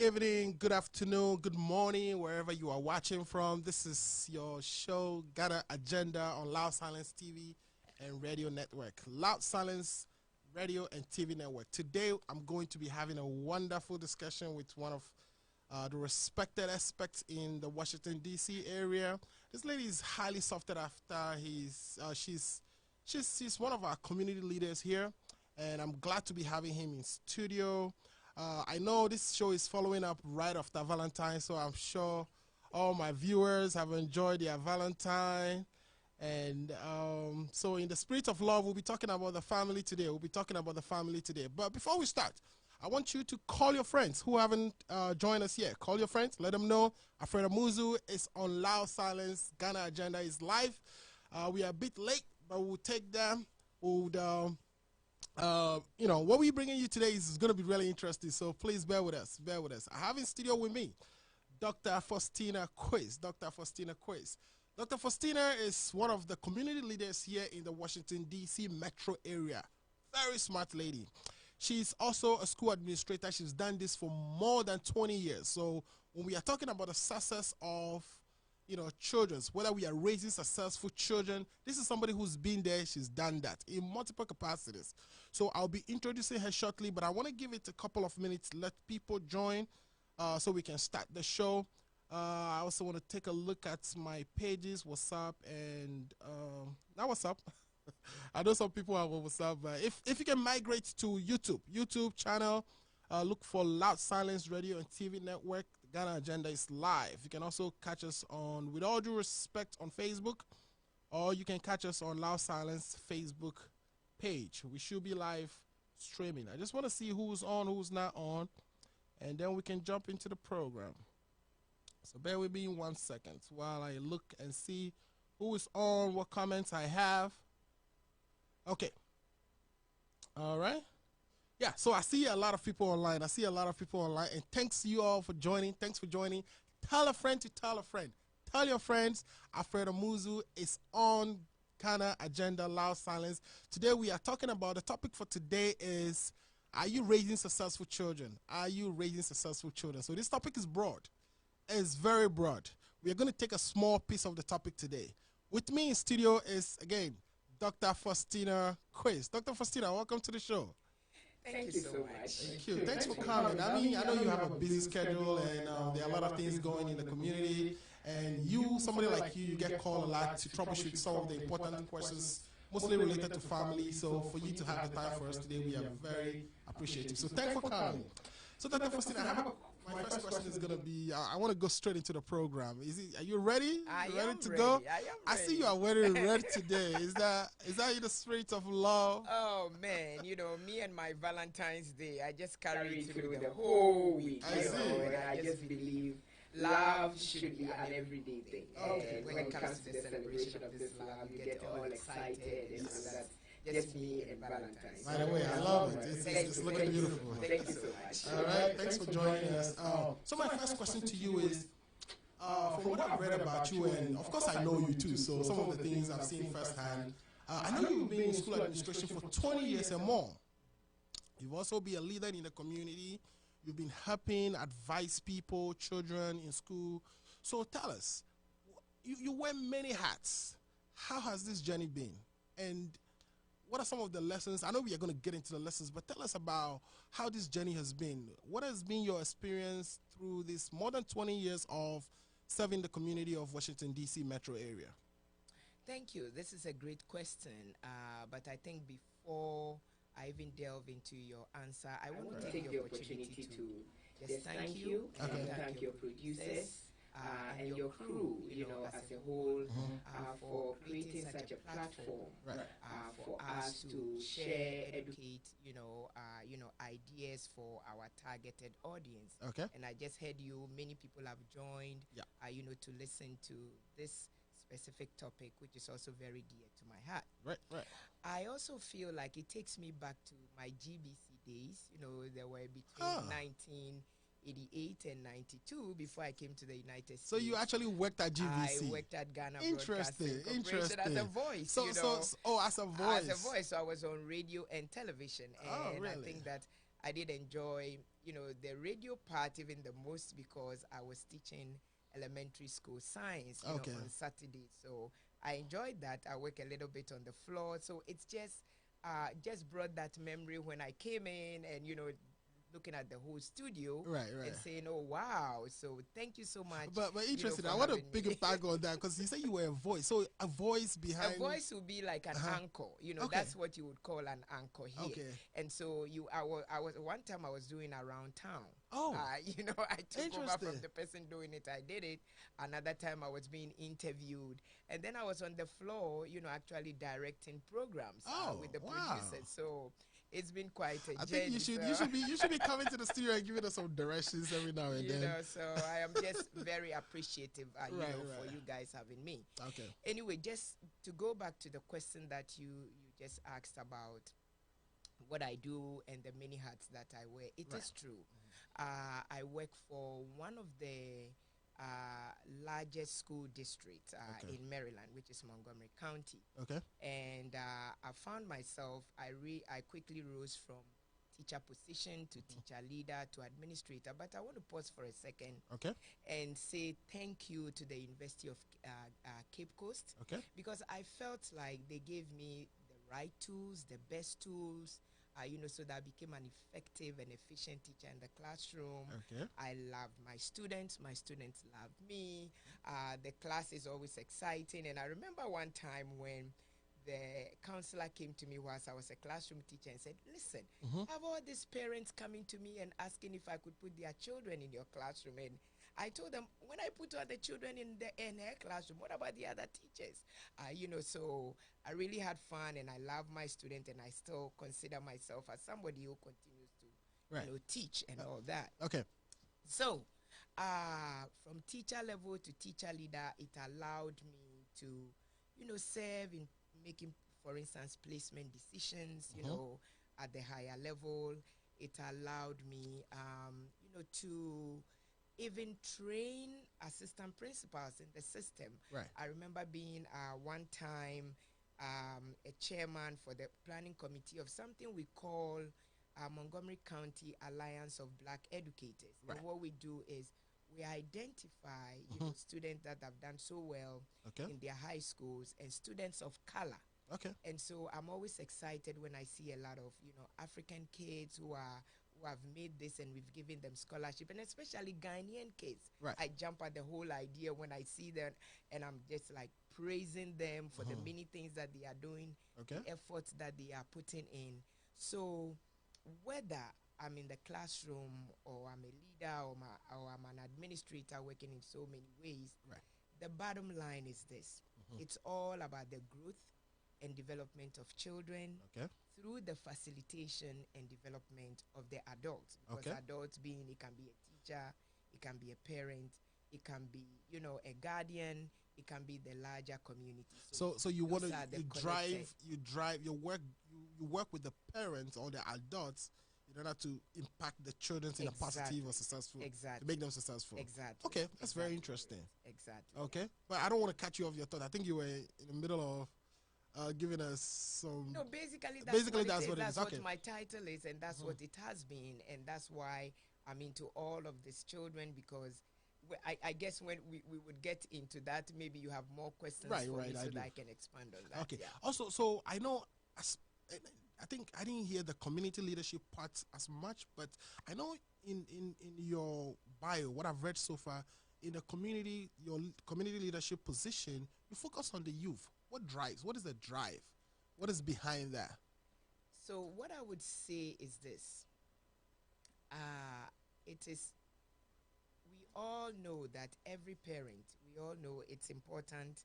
evening, good afternoon, good morning, wherever you are watching from. This is your show, Ghana Agenda on Loud Silence TV and Radio Network. Loud Silence Radio and TV Network. Today, I'm going to be having a wonderful discussion with one of the respected experts in the Washington, D.C. area. This lady is highly sought after. She's one of our community leaders here, and I'm glad to be having him in studio. I know this show is following up right after Valentine, so I'm sure all my viewers have enjoyed their Valentine. And so in the spirit of love, we'll be talking about the family today. But before we start, I want you to call your friends who haven't joined us yet. Call your friends. Let them know Alfredo Muzu is on Loud Silence. Ghana Agenda is live. We are a bit late, but we'll take them. What we're bringing you today is going to be really interesting, so please bear with us. I have in studio with me Dr. Faustina Quiz. Dr. Faustina is one of the community leaders here in the Washington, D.C. metro area. Very smart lady. She's also a school administrator. She's done this for more than 20 years. So when we are talking about the success of children, whether we are raising successful children, this is somebody who's been there. She's done that in multiple capacities. So I'll be introducing her shortly, but I want to give it a couple of minutes, let people join so we can start the show. I also want to take a look at my pages, what's up, and not what's up. I know some people have what's up, but if you can migrate to YouTube channel, look for Loud Silence Radio and TV Network. Ghana Agenda is live. You can also catch us on, with all due respect, on Facebook, or you can catch us on Loud Silence Facebook page. We should be live streaming. I just want to see who's on, who's not on, and then we can jump into the program. So bear with me 1 second while I look and see who is on, what comments I have. Okay. All right. Yeah, so I see a lot of people online. And thanks you all for joining. Thanks for joining. Tell a friend to tell a friend. Tell your friends. Alfredo Muzu is on Ghana Agenda Loud Silence. Today we are talking about, the topic for today is, are you raising successful children? So this topic is broad. It's very broad. We are going to take a small piece of the topic today. With me in studio is, again, Dr. Faustina Quiz. Dr. Faustina, welcome to the show. Thank you so much. Thank you. Thanks for coming. I mean, I know you have a busy schedule, and there are a lot of things going in the community. And somebody like you get called a lot to troubleshoot some of the important questions, mostly related to family. So for you to have the time for us today, we are very appreciative. So thanks for coming. So Dr. Faustina, my first question is going to be, I want to go straight into the program. Are you ready? I am ready. I see you are wearing red today. Is that in the spirit of love? Oh, man. Me and my Valentine's Day, I just carry it through the whole week. And I just believe love should be an everyday thing. Okay. When it comes to the celebration of this love, you get all excited. And so that's just me and Valentine's. By the way, I love it. It's looking beautiful. Thank you so much. All right, thanks for joining us. So my first question to you is, from what I've read about you, and of course I know you too, so some of the things I've seen firsthand, I know you've been in school administration for 20 years and more. You've also been a leader in the community. You've been helping advise people, children in school. So tell us, you wear many hats. How has this journey been? And what are some of the lessons? I know we are going to get into the lessons, but tell us about how this journey has been. What has been your experience through this more than 20 years of serving the community of Washington, D.C. metro area? Thank you. This is a great question. But I think before I even delve into your answer, I want to take the opportunity to just thank you. Okay. And thank your producers. And your crew, as a whole, for creating such a platform for us to share, educate, ideas for our targeted audience. Okay. And I just heard many people have joined, to listen to this specific topic, which is also very dear to my heart. Right. I also feel like it takes me back to my GBC days. There were between 1988 and 92 before I came to the United States. So you actually worked at GVC? I worked at Ghana Broadcasting Corporation as a voice. As a voice. As a voice. So I was on radio and television. And really? I think that I did enjoy, the radio part even the most because I was teaching elementary school science, Okay. on Saturday. So I enjoyed that. I work a little bit on the floor. So it's just brought that memory when I came in and, looking at the whole studio Right. and saying, "Oh wow!" So thank you so much. But interesting. For I want to having pick me. it back on that because you say you were a voice. So a voice behind. A voice would be like an anchor. Okay. That's what you would call an anchor here. Okay. And so I was one time I was doing around town. Oh. I took over from the person doing it. I did it. Another time I was being interviewed, and then I was on the floor, actually directing programs with the producers. So it's been quite a journey. I think you should be coming to the studio and giving us some directions every now and then. So I am just very appreciative, for you guys having me. Okay. Anyway, just to go back to the question that you just asked about what I do and the many hats that I wear, it is true. I work for one of the largest school districts in Maryland, which is Montgomery County. Okay. And I found myself, I quickly rose from teacher position to teacher leader to administrator. But I want to pause for a second and say thank you to the University of Cape Coast. Okay. Because I felt like they gave me the right tools, the best tools, so that I became an effective and efficient teacher in the classroom. Okay. I love my students love me. The class is always exciting. And I remember one time when the counselor came to me whilst I was a classroom teacher and said, "Listen, have all these parents coming to me and asking if I could put their children in your classroom." And I told them, when I put all the children in her classroom, what about the other teachers? So I really had fun, and I love my student, and I still consider myself as somebody who continues to teach and all that. Okay. So from teacher level to teacher leader, it allowed me to, serve in making, for instance, placement decisions, at the higher level. It allowed me, to even train assistant principals in the system. Right. I remember being one time a chairman for the planning committee of something we call Montgomery County Alliance of Black Educators. Right. And what we do is we identify students that have done so well in their high schools and students of color. Okay. And so I'm always excited when I see a lot of, African kids who have made this and we've given them scholarship, and especially Ghanaian kids. Right. I jump at the whole idea when I see them, and I'm just like praising them for the many things that they are doing, the efforts that they are putting in. So whether I'm in the classroom or I'm a leader or I'm an administrator working in so many ways, the bottom line is this. It's all about the growth and development of children through the facilitation and development of the adults. Because adults being, it can be a teacher, it can be a parent, it can be, a guardian, it can be the larger community. So you want to you work with the parents or the adults in order to impact the children in a positive or successful, to make them successful. Exactly. Okay, that's very interesting. Exactly. Okay, but I don't want to cut you off your thought. I think you were in the middle of giving us some. No, basically that's what it is. That's what my title is, and that's what it has been, and that's why I'm into all of these children, because I guess when we would get into that, maybe you have more questions for me so that I can expand on that. Okay. Yeah. Also, so I know, I think I didn't hear the community leadership part as much, but I know in your bio, what I've read so far, in the community, your community leadership position, you focus on the youth. What drives? What is the drive? What is behind that? So what I would say is this. It is, we all know that every parent, we all know it's important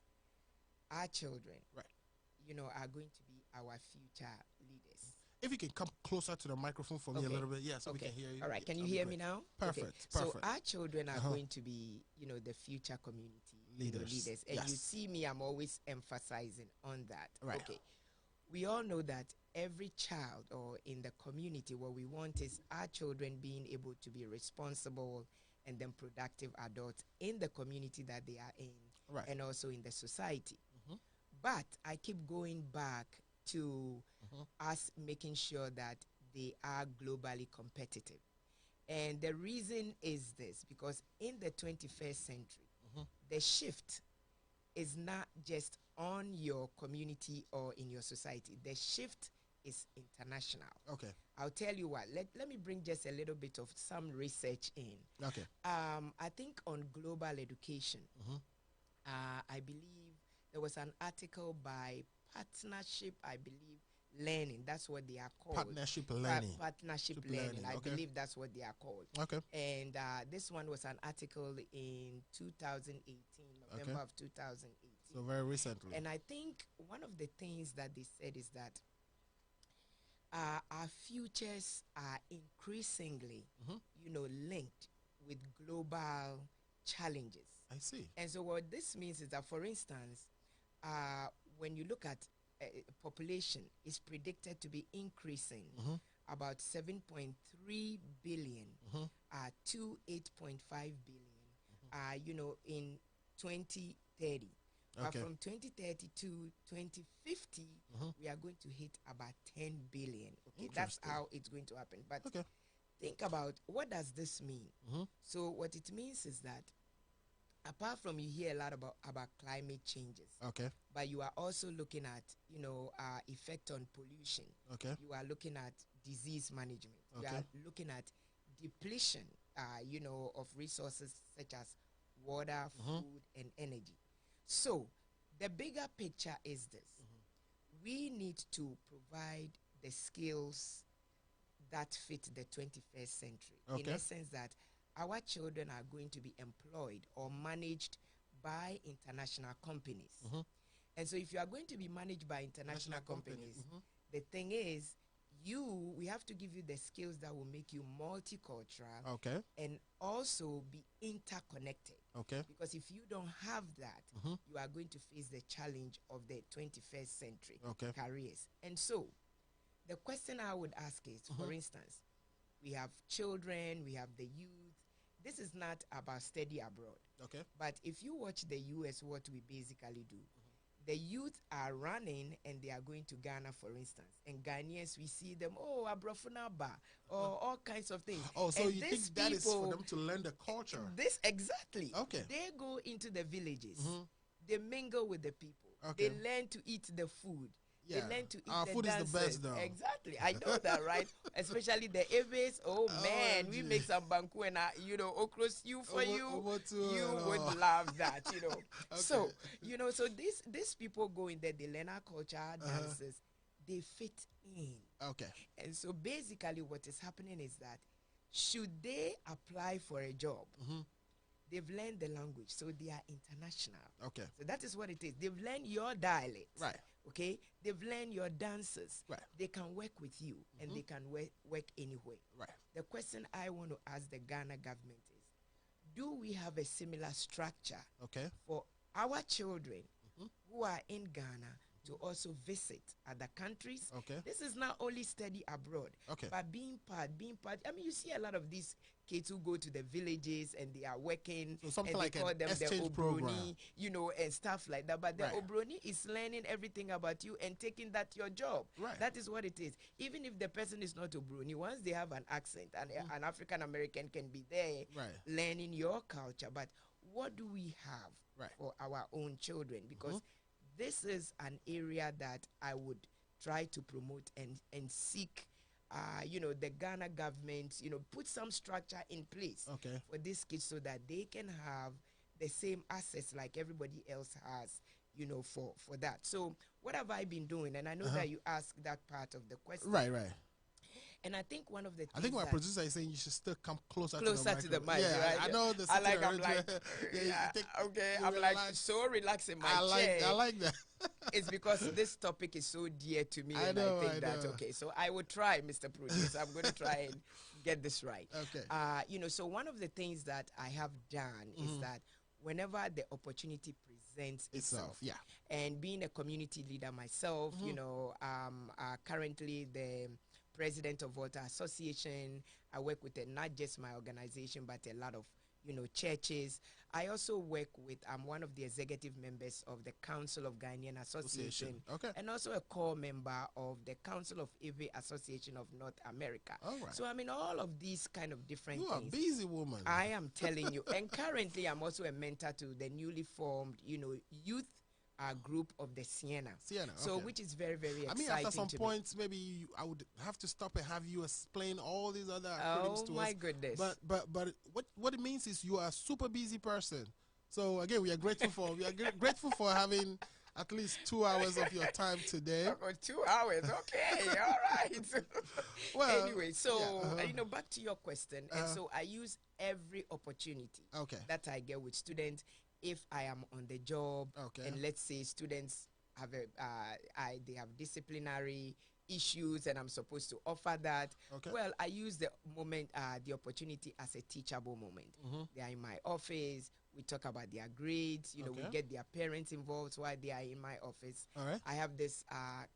our children, are going to be our future leaders. If you can come closer to the microphone for me a little bit, so we can hear you. All right, can you hear me now? Perfect. So our children are going to be, the future community leaders. And you see me, I'm always emphasizing on that. Right. Okay. We all know that every child or in the community, what we want is our children being able to be responsible and then productive adults in the community that they are in, and also in the society. But I keep going back to us making sure that they are globally competitive. And the reason is this, because in the 21st century, the shift is not just on your community or in your society. The shift is international. Okay. I'll tell you what. Let me bring just a little bit of some research in. Okay. I think on global education, I believe there was an article by Partnership, I believe, Learning. That's what they are called. Partnership Learning. Partnership Learning. I believe that's what they are called. Okay. And this one was an article in 2018, November of 2018. So very recently. And I think one of the things that they said is that our futures are increasingly, linked with global challenges. I see. And so what this means is that, for instance, when you look at population is predicted to be increasing about 7.3 billion to 8.5 billion, in 2030. But from 2030 to 2050, we are going to hit about 10 billion. Okay, that's how it's going to happen. But think about, what does this mean? So what it means is that, apart from, you hear a lot about climate changes, but you are also looking at, effect on pollution. You are looking at disease management. You are looking at depletion, of resources such as water, food, and energy. So the bigger picture is this. We need to provide the skills that fit the 21st century. In essence, that our children are going to be employed or managed by international companies. And so if you are going to be managed by international companies, the thing is, we have to give you the skills that will make you multicultural and also be interconnected. Because if you don't have that, you are going to face the challenge of the 21st century careers. And so the question I would ask is, for instance, we have children, we have the youth. This is not about study abroad. But if you watch the US, what we basically do, the youth are running and they are going to Ghana, for instance. And Ghanaians, we see them, Abrofunaba, or all kinds of things. Oh, so and you think that is for them to learn the culture? This, exactly. They go into the villages. They mingle with the people. They learn to eat the food. They learn to eat our the food dances. is the best, though. Exactly. I know that, right? Especially the Eves. Oh, man. We make some banku and, okra stew for you. You would love that, So, so these people go in there, they learn our culture, dances. They fit in. And so basically what is happening is that, should they apply for a job, they've learned the language, so they are international. So that is what it is. They've learned your dialect. They've learned your dances. They can work with you, and they can work anywhere. The question I want to ask the Ghana government is, do we have a similar structure for our children who are in Ghana to also visit other countries? This is not only study abroad, but being part. I mean, you see a lot of these kids who go to the villages and they are working, so and like they call them the exchange Obroni, program. And stuff like that. But the Obroni is learning everything about you and taking that your job. That is what it is. Even if the person is not Obroni, once they have an accent, and an African American can be there learning your culture. But what do we have for our own children? Because this is an area that I would try to promote and seek, the Ghana government, put some structure in place for these kids so that they can have the same access like everybody else has, for that. So what have I been doing? And I know that you asked that part of the question. And I think one of the things, I think my producer is saying you should still come closer to the mic. Yeah, I know the I'm like, I'm like so relaxed in my chair. I like that. It's because this topic is so dear to me, I think that, so I will try, Mr. Producer. I'm going to try and get this right. So one of the things that I have done is that whenever the opportunity presents itself, and being a community leader myself, currently the president of Water Association. I work with not just my organization, but a lot of, churches. I also work with, I'm one of the executive members of the Council of Ghanaian Association, Okay. and also a core member of the Council of Ivy Association of North America. All right. So I mean, all of these kind of different you things. You are a busy woman. I am telling you. And currently, I'm also a mentor to the newly formed, youth group of the Sienna. So, which is very, very exciting. I mean, after some points, maybe I would have to stop and have you explain all these other acronyms to us. Oh my goodness! But what it means is you are a super busy person. So again, we are grateful for having at least 2 hours of your time today. Oh, 2 hours, okay, all right. Well, anyway, so back to your question, and so I use every opportunity that I get with students. If I am on the job, and let's say students have they have disciplinary issues, and I'm supposed to offer that. Well, I use the moment, the opportunity as a teachable moment. They are in my office. We talk about their grades. We get their parents involved while they are in my office. I have this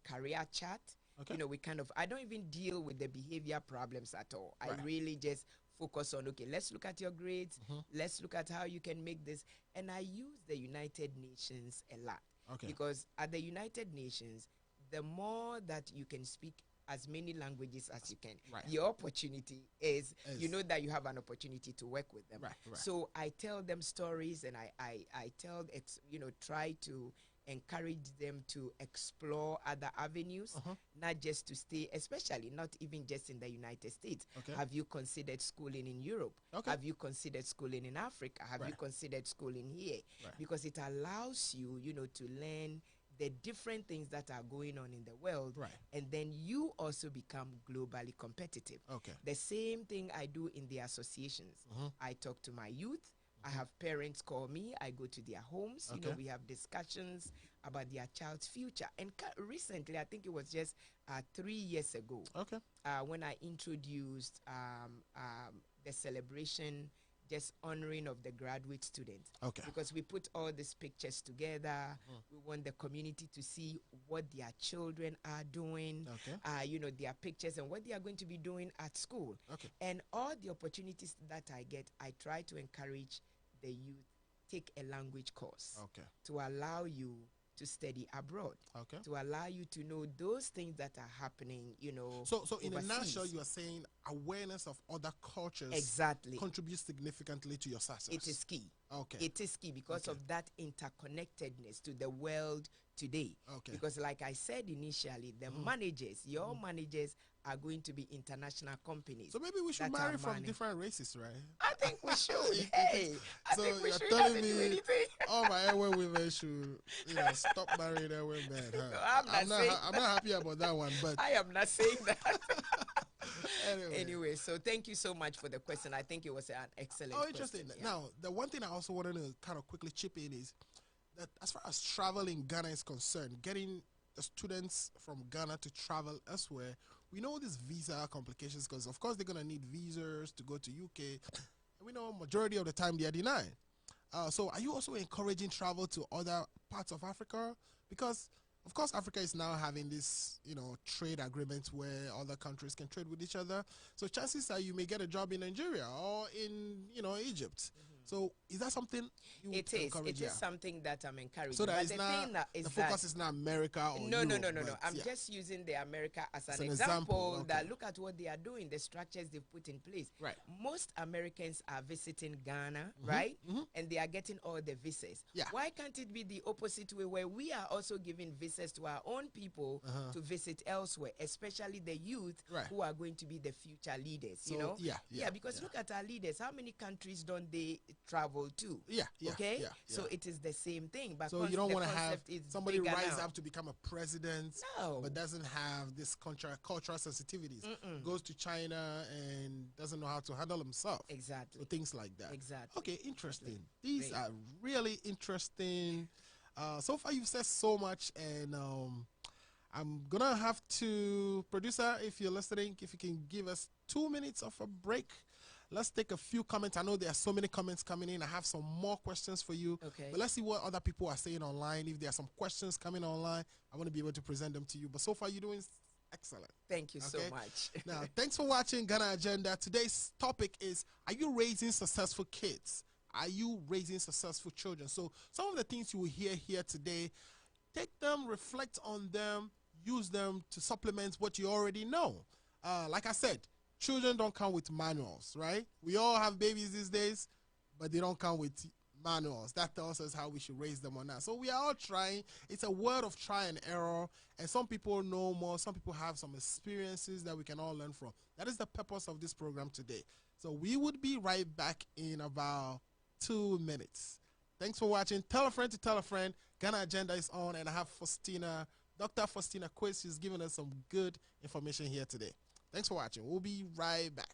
career chat. We I don't even deal with the behavior problems at all. I really just focus on, let's look at your grades. Let's look at how you can make this. And I use the United Nations a lot. Because at the United Nations, the more that you can speak as many languages as you can, your opportunity is, that you have an opportunity to work with them. So I tell them stories, and I tell, try to encourage them to explore other avenues, not just to stay, especially not even just in the United States. Have you considered schooling in Europe? Have you considered schooling in Africa? Have you considered schooling here? Because it allows you, to learn the different things that are going on in the world, and then you also become globally competitive. The same thing I do in the associations. I talk to my youth. I have parents call me. I go to their homes. We have discussions about their child's future. And recently, I think it was just 3 years ago, when I introduced the celebration, just honoring of the graduate students. Because we put all these pictures together. We want the community to see what their children are doing, their pictures and what they are going to be doing at school. And all the opportunities that I get, I try to encourage the youth, take a language course to allow you to study abroad, to allow you to know those things that are happening, So in a nutshell, you are saying awareness of other cultures contributes significantly to your success. It is key. It is key because of that interconnectedness to the world today. Because like I said initially, the managers, your managers are going to be international companies. So maybe we should marry from different races, right? I think we should. Hey, I think we should. Telling me all my Ewe women should, stop marrying Ewe men. Huh? I'm not happy about that one, but I am not saying that. Anyway, so thank you so much for the question. I think it was an excellent question. Interesting. Now, the one thing I also wanted to kind of quickly chip in is that as far as travel in Ghana is concerned, getting the students from Ghana to travel elsewhere, we know these visa complications because, of course, they're going to need visas to go to UK. And we know majority of the time they are denied. So are you also encouraging travel to other parts of Africa? Because, of course, Africa is now having this, trade agreements where other countries can trade with each other. So chances are you may get a job in Nigeria or in, Egypt. So is that something you would encourage? It is something that I'm encouraging. So that the focus is not America or No. Europe, I'm just using the America as an example. That look at what they are doing, the structures they've put in place. Most Americans are visiting Ghana, right? And they are getting all the visas. Why can't it be the opposite way, where we are also giving visas to our own people to visit elsewhere, especially the youth who are going to be the future leaders, So, because look at our leaders. How many countries don't they travel to? So it is the same thing. But so you don't want to have somebody rise up to become a president, but doesn't have this cultural sensitivities. Goes to China and doesn't know how to handle himself. So things like that. Okay, interesting. These are really interesting. So far you've said so much, and I'm gonna have to, producer, if you're listening, if you can give us 2 minutes of a break. Let's take a few comments. I know there are so many comments coming in. I have some more questions for you. But let's see what other people are saying online. If there are some questions coming online, I want to be able to present them to you. But so far, you're doing Excellent. Thank you so much. Now, thanks for watching Ghana Agenda. Today's topic is, are you raising successful kids? Are you raising successful children? So some of the things you will hear here today, take them, reflect on them, use them to supplement what you already know. Like I said, children don't come with manuals, right? We all have babies these days, but they don't come with manuals. That tells us how we should raise them or not. So we are all trying. It's a world of try and error, and some people know more. Some people have some experiences that we can all learn from. That is the purpose of this program today. So we would be right back in about 2 minutes. Thanks for watching. Tell a friend to tell a friend. Ghana Agenda is on, and I have Dr. Faustina Quiz. She's giving us some good information here today. Thanks for watching. We'll be right back.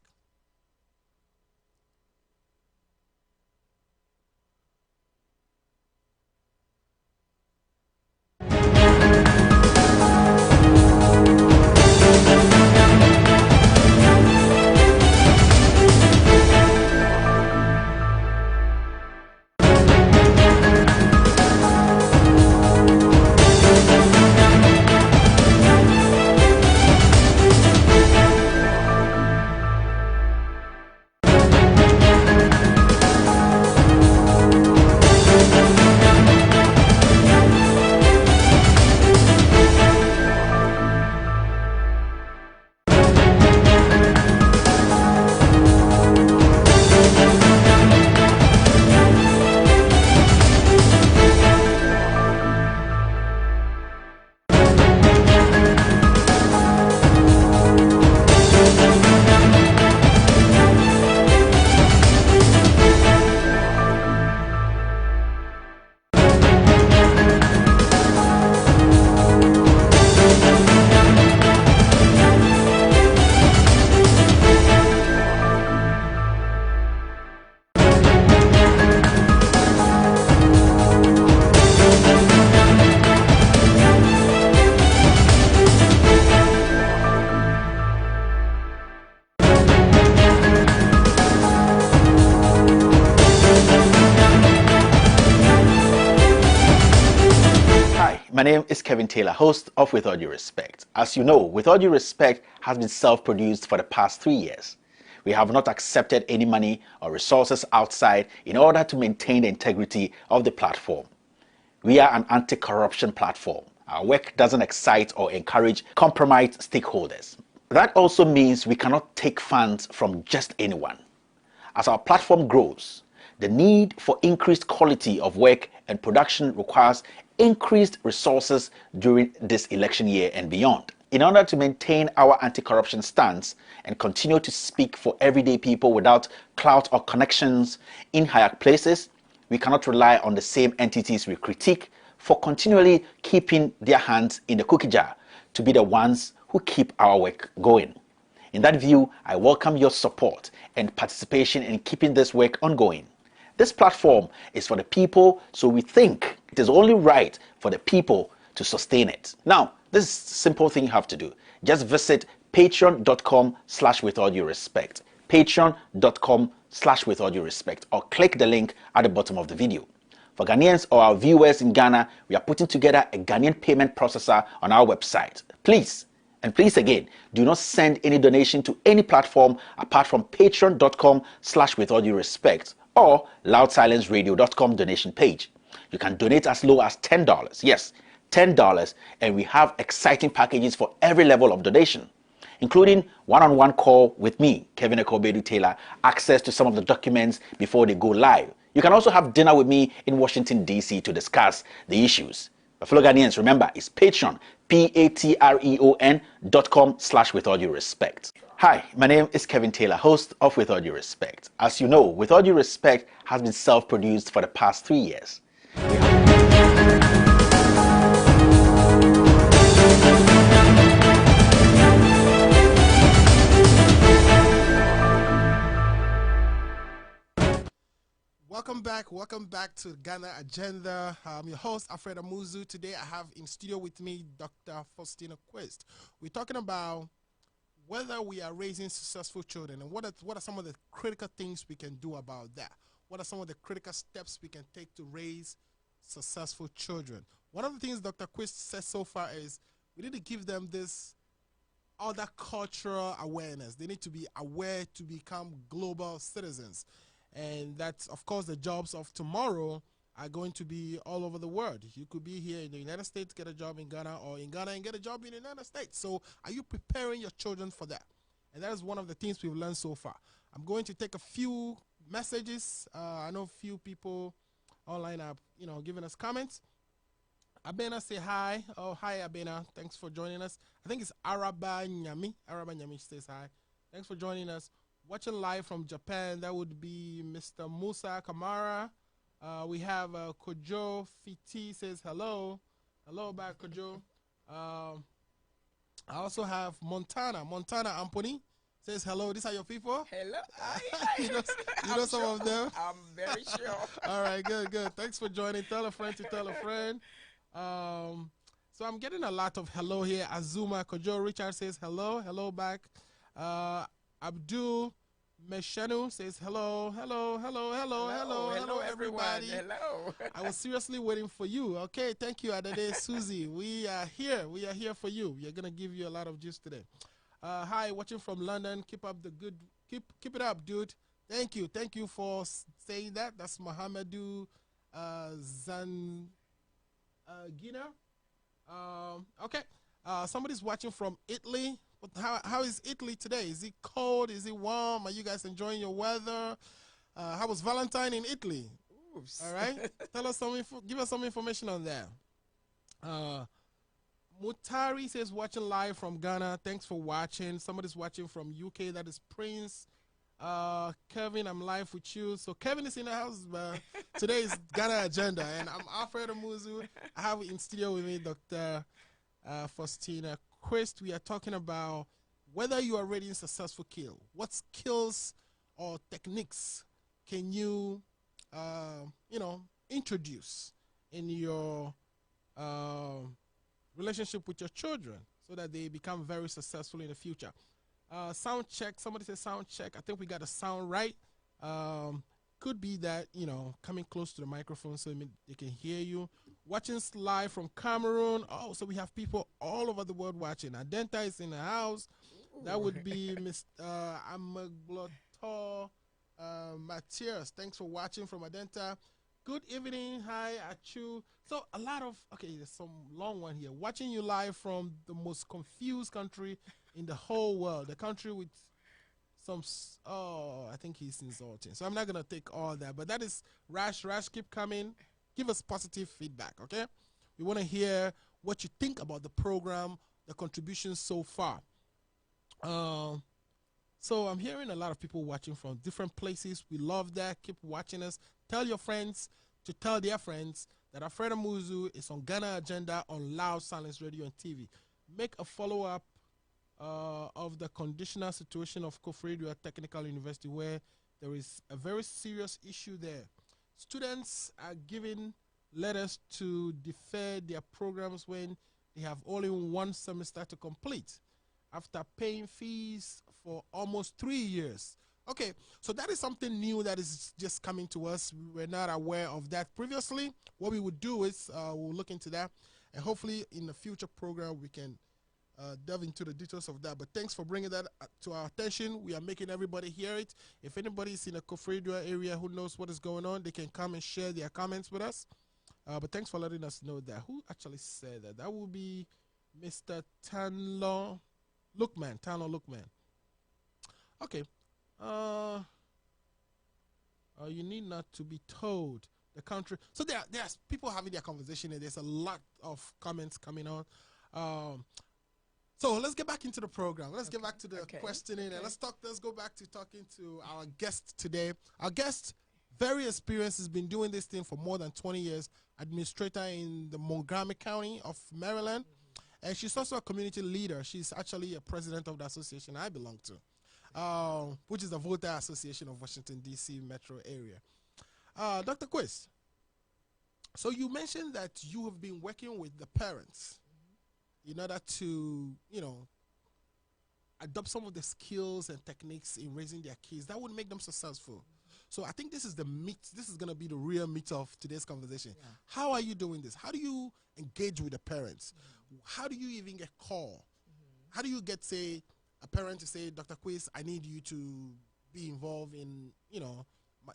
My name is Kevin Taylor, host of With All Due Respect. As you know, With All Due Respect has been self-produced for the past 3 years. We have not accepted any money or resources outside in order to maintain the integrity of the platform. We are an anti-corruption platform. Our work doesn't excite or encourage compromised stakeholders. That also means we cannot take funds from just anyone. As our platform grows, the need for increased quality of work and production requires increased resources during this election year and beyond. In order to maintain our anti-corruption stance and continue to speak for everyday people without clout or connections in higher places, we cannot rely on the same entities we critique for continually keeping their hands in the cookie jar to be the ones who keep our work going. In that view, I welcome your support and participation in keeping this work ongoing. This platform is for the people, so we think it is only right for the people to sustain it. Now, this is a simple thing you have to do. Just visit patreon.com/withallduerespect. Patreon.com/withallduerespect, or click the link at the bottom of the video. For Ghanaians or our viewers in Ghana, we are putting together a Ghanaian payment processor on our website. Please, and please again, do not send any donation to any platform apart from patreon.com/withallduerespect or loudsilenceradio.com donation page. You can donate as low as $10. Yes, $10, and we have exciting packages for every level of donation, including one-on-one call with me, Kevin Ekobedu Taylor, access to some of the documents before they go live. You can also have dinner with me in Washington, D.C. to discuss the issues. But fellow Ghanaians, remember, it's Patreon, patreon.com/withallduerespect. Hi, my name is Kevin Taylor, host of With All Due Respect. As you know, With All Due Respect has been self-produced for the past 3 years. Welcome back to Ghana Agenda. I'm your host, Alfred Amuzu. Today I have in studio with me Dr. Faustina Quiz. We're talking about whether we are raising successful children and what are some of the critical things we can do about that. What are some of the critical steps we can take to raise successful children? One of the things Dr. Quiz said so far is we need to give them this other cultural awareness. They need to be aware to become global citizens. And that's, of course, the jobs of tomorrow are going to be all over the world. You could be here in the United States, get a job in Ghana, or in Ghana and get a job in the United States. So are you preparing your children for that? And that is one of the things we've learned so far. I'm going to take a few messages. I know a few people online are, giving us comments. Abena say hi. Oh, hi, Abena. Thanks for joining us. I think it's Araba Nyami. Araba Nyami says hi. Thanks for joining us. Watching live from Japan, that would be Mr. Musa Kamara. We have Kojo Fiti says hello. Hello back, Kojo. I also have Montana Amponi says hello. These are your people? Hello. you know some of them? I'm very sure. All right, good. Thanks for joining. Tell a friend to tell a friend. So I'm getting a lot of hello here. Azuma Kojo Richard says hello back. Abdul Meshanu says hello everybody. Hello. I was seriously waiting for you. Okay, thank you, Adede Susie. We are here for you. We are gonna give you a lot of juice today. Hi, watching from London. Keep up the good. Keep it up, dude. Thank you for saying that. That's Mohamedou Zan Gina. Okay. Somebody's watching from Italy. How is Italy today? Is it cold? Is it warm? Are you guys enjoying your weather? How was Valentine in Italy? Oops. All right. Tell us give us some information on that. Mutari says watching live from Ghana. Thanks for watching. Somebody's watching from UK. That is Prince. Kevin, I'm live with you. So Kevin is in the house. Today is Ghana Agenda, and I'm Alfred Amuzu. I have in studio with me Dr. Faustina Quest. We are talking about whether you are ready in successful kill. What skills or techniques can you, introduce in your relationship with your children so that they become very successful in the future? Sound check. Somebody said sound check. I think we got the sound right. Could be that, coming close to the microphone so they can hear you. Watching live from Cameroon. Oh, so we have people all over the world watching. Adenta is in the house. Ooh. That would be Mr. Amaglotor Matthias. Thanks for watching from Adenta. Good evening. Hi, Achu. So a lot of, there's some long one here. Watching you live from the most confused country in the whole world. The country with I think he's insulting. So I'm not going to take all that. But that is Rash. Rash, keep coming. Give us positive feedback, okay? We want to hear what you think about the program, the contributions so far. So I'm hearing a lot of people watching from different places. We love that. Keep watching us. Tell your friends to tell their friends that Alfred Amuzu is on Ghana Agenda on Loud Silence Radio and TV. Make a follow-up of the conditional situation of Kofredia Technical University, where there is a very serious issue there. Students are given letters to defer their programs when they have only one semester to complete after paying fees for almost 3 years. Okay, so that is something new that is just coming to us. We were not aware of that previously. What we would do is we'll look into that, and hopefully in the future program we can delve into the details of that. But thanks for bringing that to our attention. We are making everybody hear it. If anybody is in a Kofredua area who knows what is going on, they can come and share their comments with us. But thanks for letting us know that. Who actually said that? That will be Mr. Tanlo Lookman. Okay. You need not to be told the country. So there's people having their conversation, and there's a lot of comments coming on. So let's get back into the program. Let's get back to the questioning, and let's go back to talking to our guest today. Our guest, very experienced, has been doing this thing for more than 20 years, administrator in the Montgomery County of Maryland, and she's also a community leader. She's actually a president of the association I belong to, which is the Voter Association of Washington, D.C. metro area. Dr. Quist, so you mentioned that you have been working with the parents in order to, adopt some of the skills and techniques in raising their kids that would make them successful. So I think this is the meat. This is going to be the real meat of today's conversation. Yeah. How are you doing this? How do you engage with the parents? How do you even get call? how do you get, say, a parent to say, Dr. Quiz, I need you to be involved in, you know,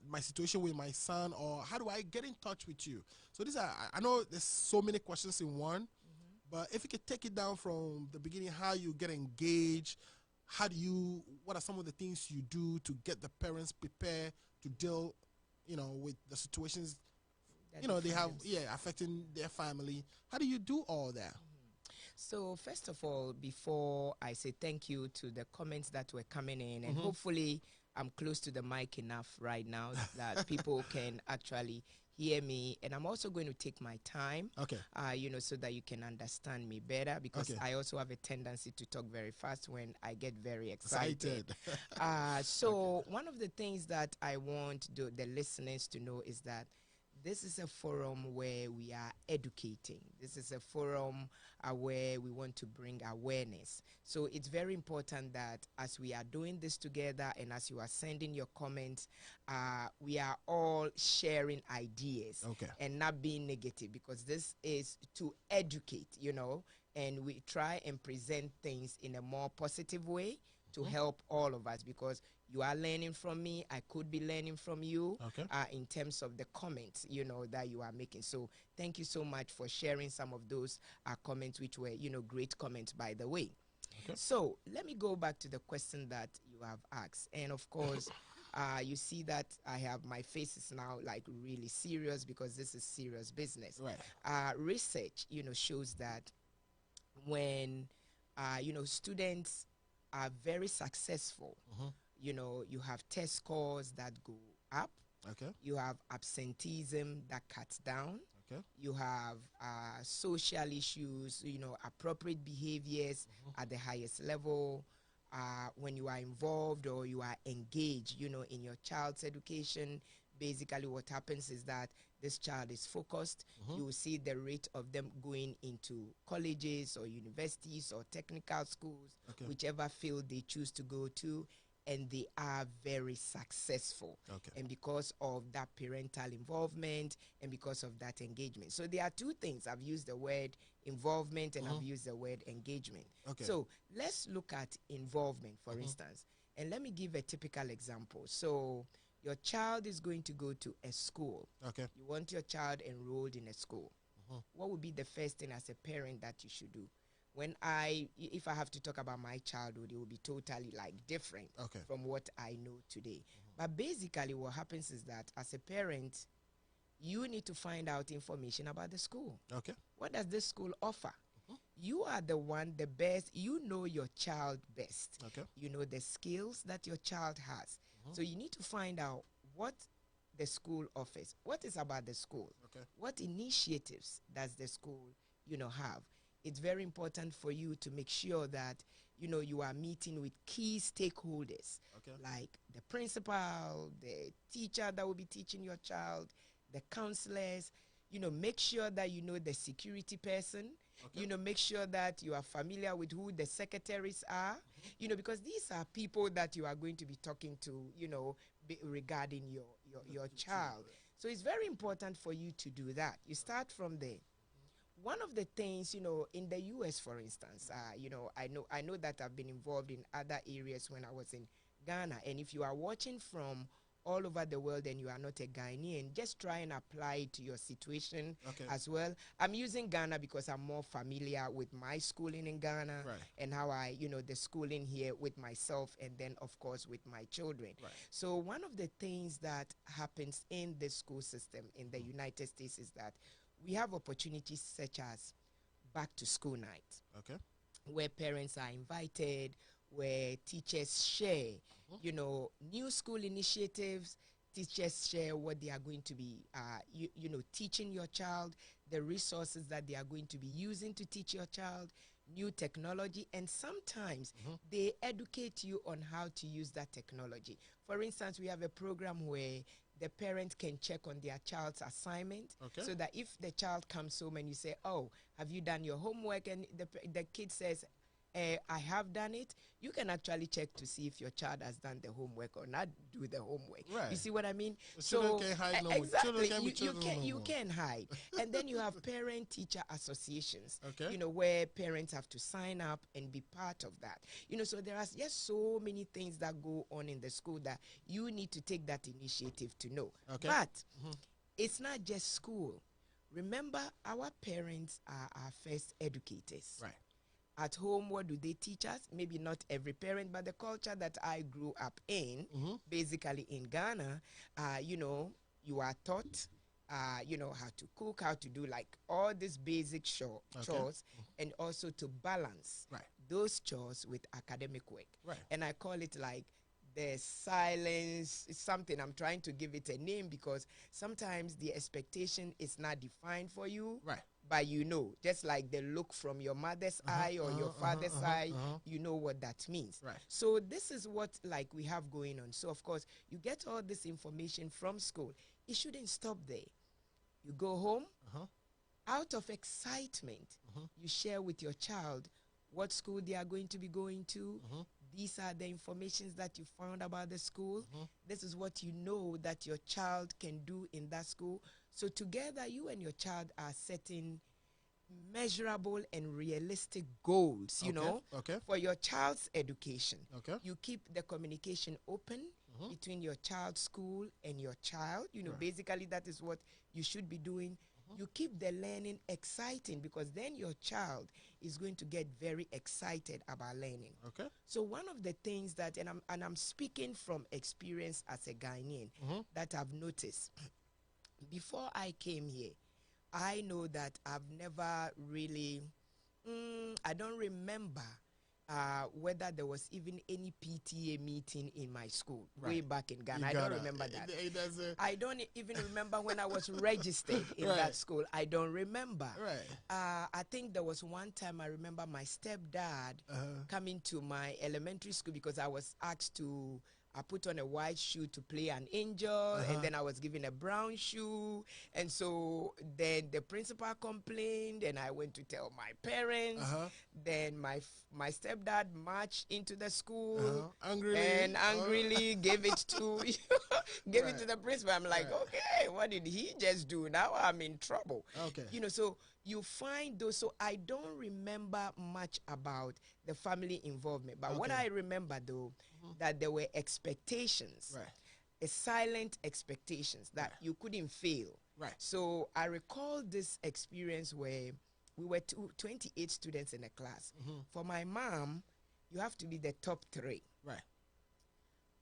my situation with my son, or how do I get in touch with you? So these are, I know there's so many questions in one, but if you could take it down from the beginning, how you get engaged, what are some of the things you do to get the parents prepared to deal, you know, with the situations, that you know, they have, themselves. affecting their family. How do you do all that? So first of all, before I say thank you to the comments that were coming in, and hopefully I'm close to the mic enough right now that people can actually hear me, and I'm also going to take my time, Okay. you know, so that you can understand me better, because Okay. I also have a tendency to talk very fast when I get very excited. Excited. So one of the things that I want the listeners to know is that this is a forum where we are educating. This is a forum where we want to bring awareness. So it's very important that as we are doing this together and as you are sending your comments, we are all sharing ideas and not being negative, because this is to educate, you know, and we try and present things in a more positive way to help all of us, because you are learning from me, I could be learning from you in terms of the comments, you know, that you are making. So thank you so much for sharing some of those comments, which were, you know, great comments, by the way. So let me go back to the question that you have asked. And of course, you see that I have my face is now like really serious, because this is serious business. Right. Research, you know, shows that when, you know, students are very successful, you know, you have test scores that go up. You have absenteeism that cuts down. You have social issues, you know, appropriate behaviors at the highest level. When you are involved or you are engaged, you know, in your child's education, basically what happens is that this child is focused. You will see the rate of them going into colleges or universities or technical schools, whichever field they choose to go to, and they are very successful. And because of that parental involvement and because of that engagement. So there are two things. I've used the word involvement and I've used the word engagement. So let's look at involvement, for instance. And let me give a typical example. So your child is going to go to a school. You want your child enrolled in a school. What would be the first thing as a parent that you should do? If I have to talk about my childhood, it will be totally like different from what I know today. But basically what happens is that as a parent, you need to find out information about the school. What does this school offer? You are the one, the best. You know your child best. You know the skills that your child has. So you need to find out what the school offers. What is about the school? What initiatives does the school, you know, have? It's very important for you to make sure that, you know, you are meeting with key stakeholders, like the principal, the teacher that will be teaching your child, the counselors. You know, make sure that you know the security person. You know, make sure that you are familiar with who the secretaries are, you know, because these are people that you are going to be talking to, you know, regarding your child. So it's very important for you to do that. You start from there. One of the things, you know, in the US, for instance, you know, I know that I've been involved in other areas when I was in Ghana. And if you are watching from all over the world and you are not a Ghanaian, just try and apply it to your situation as well. I'm using Ghana because I'm more familiar with my schooling in Ghana and how I, you know, the schooling here with myself and then, of course, with my children. So one of the things that happens in the school system in the United States is that we have opportunities such as back to school night, where parents are invited, where teachers share, you know, new school initiatives. Teachers share what they are going to be, you know, teaching your child, the resources that they are going to be using to teach your child, new technology, and sometimes they educate you on how to use that technology. For instance, we have a program where the parent can check on their child's assignment so that if the child comes home and you say, oh, have you done your homework? And the kid says, I have done it. You can actually check to see if your child has done the homework or not do the homework. Right. You see what I mean? Children can't hide no more. Exactly. Children You can hide. And then you have parent-teacher associations, Okay. you know, where parents have to sign up and be part of that. You know, so there are just so many things that go on in the school that you need to take that initiative to know. Okay. But it's not just school. Remember, our parents are our first educators. Right. At home, what do they teach us? Maybe not every parent, but the culture that I grew up in, basically in Ghana, you know, you are taught, you know, how to cook, how to do like all these basic chores, and also to balance those chores with academic work. Right. And I call it like the silence. It's something I'm trying to give it a name because sometimes the expectation is not defined for you. Right. But you know, just like the look from your mother's eye or your father's eye, you know what that means. Right. So this is what like we have going on. So of course, you get all this information from school. It shouldn't stop there. You go home, out of excitement, you share with your child what school they are going to be going to. These are the informations that you found about the school. This is what you know that your child can do in that school. So together, you and your child are setting measurable and realistic goals, you know, for your child's education. You keep the communication open between your child's school and your child. You know, basically that is what you should be doing. You keep the learning exciting because then your child is going to get very excited about learning. So one of the things that, and I'm speaking from experience as a Ghanaian, that I've noticed, before I came here, I know that I've never really, I don't remember whether there was even any PTA meeting in my school way back in Ghana. I don't remember that. I don't even remember when I was registered in that school. I don't remember. I think there was one time I remember my stepdad coming to my elementary school because I was asked to put on a white shoe to play an angel, and then I was given a brown shoe. And so then the principal complained, and I went to tell my parents. Then my stepdad marched into the school angrily gave it to gave it to the principal. I'm like, okay, what did he just do? Now I'm in trouble. You know, so you find those. So I don't remember much about the family involvement, but what I remember though, that there were expectations, a silent expectations that you couldn't fail. So I recall this experience where we were 28 students in a class. For my mom, you have to be the top 3.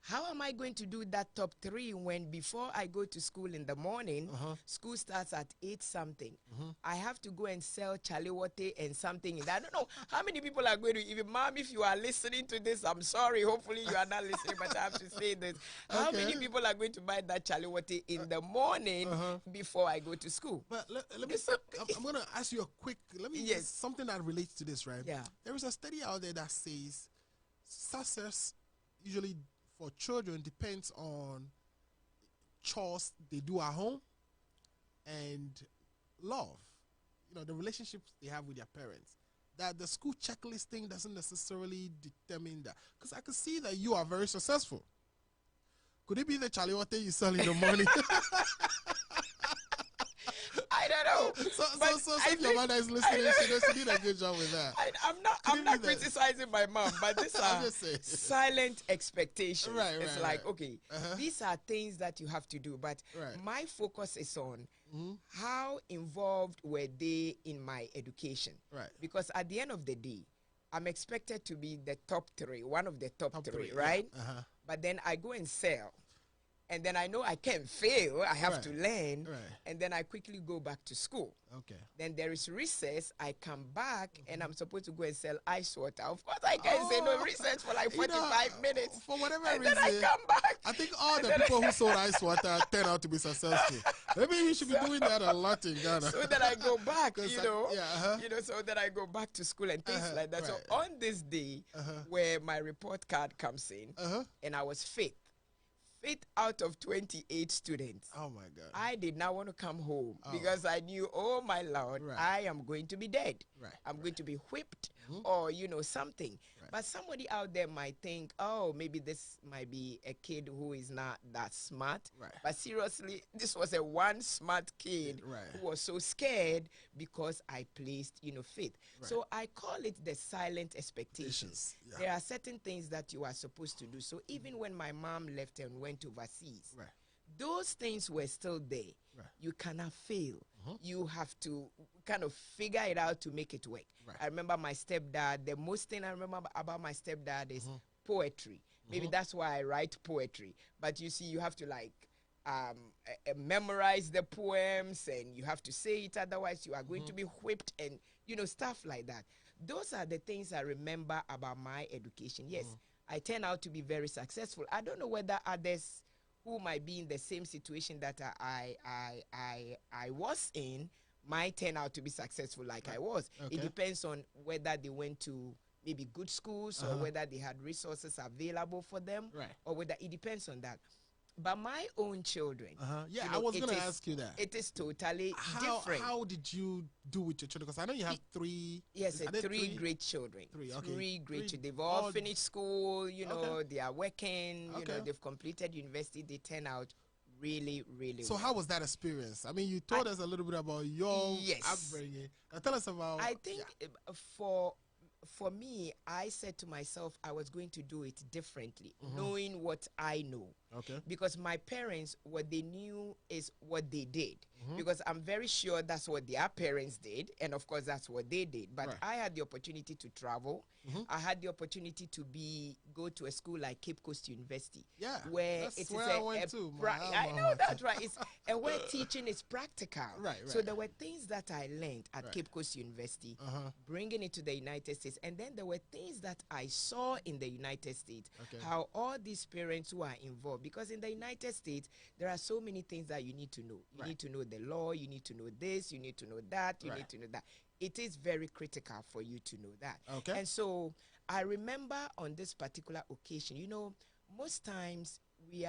How am I going to do that top 3 when before I go to school in the morning, school starts at 8 something. I have to go and sell chaliwate and something. I don't know how many people are going to, even mom, if you are listening to this, I'm sorry, hopefully you are not listening, but I have to say this. How many people are going to buy that chaliwate in the morning before I go to school? But let me, I'm going to ask you a quick, something that relates to this, right? There is a study out there that says success usually for children depends on chores they do at home and love, you know, the relationships they have with their parents. That the school checklist thing doesn't necessarily determine that. Because I can see that you are very successful. Could it be the chaliwate you sell in the morning? I don't know. So if your mother is listening, she did a good job with that. I'm not criticizing my mom, but these are silent expectations. It's like, okay, these are things that you have to do, but my focus is on how involved were they in my education. Because at the end of the day, I'm expected to be the top 3, one of the top 3, right? But then I go and sell. And then I know I can't fail. I have to learn. And then I quickly go back to school. Then there is recess. I come back and I'm supposed to go and sell ice water. Of course, I can't say no recess for like 45 minutes. For whatever and reason, then I come back. I think all the people who sold ice water turn out to be successful. Maybe you should be doing that a lot in Ghana. So that I go back, you know, so that I go back to school and things like that. So on this day where my report card comes in, and I was fifth fifth out of 28 students. Oh my God. I did not want to come home because I knew, oh my Lord, I am going to be dead. I'm going to be whipped or, something. But somebody out there might think, oh, maybe this might be a kid who is not that smart. But seriously, this was a one smart kid who was so scared because I placed, faith. So I call it the silent expectations. There are certain things that you are supposed to do. So even when my mom left and went overseas, those things were still there. You cannot fail. You have to kind of figure it out to make it work. I remember my stepdad. The most thing I remember about my stepdad is poetry. Maybe that's why I write poetry. But you see, you have to memorize the poems and you have to say it. Otherwise, you are going to be whipped and, stuff like that. Those are the things I remember about my education. Yes, I turned out to be very successful. I don't know whether others who might be in the same situation that I was in might turn out to be successful like I was. It depends on whether they went to maybe good schools or whether they had resources available for them or whether it depends on that. But my own children, I was going to ask you that. It is totally different. How did you do with your children? Because I know you have three. Yes, three great children. Three great children. They've all finished school. They are working. They've completed university. They turn out really, really so well. How was that experience? I mean, you told us a little bit about your upbringing. Now tell us about. I think for me, I said to myself I was going to do it differently, knowing what I know. Because my parents, what they knew is what they did. Because I'm very sure that's what their parents did. And of course, that's what they did. But I had the opportunity to travel. I had the opportunity to go to a school like Cape Coast University. Where that's where I went to. I know that's right. And where teaching is practical. So there were things that I learned at Cape Coast University, bringing it to the United States. And then there were things that I saw in the United States, how all these parents who are involved, because in the United States, there are so many things that you need to know. You need to know the law, you need to know this, you need to know that, you need to know that. It is very critical for you to know that. And so I remember on this particular occasion, most times you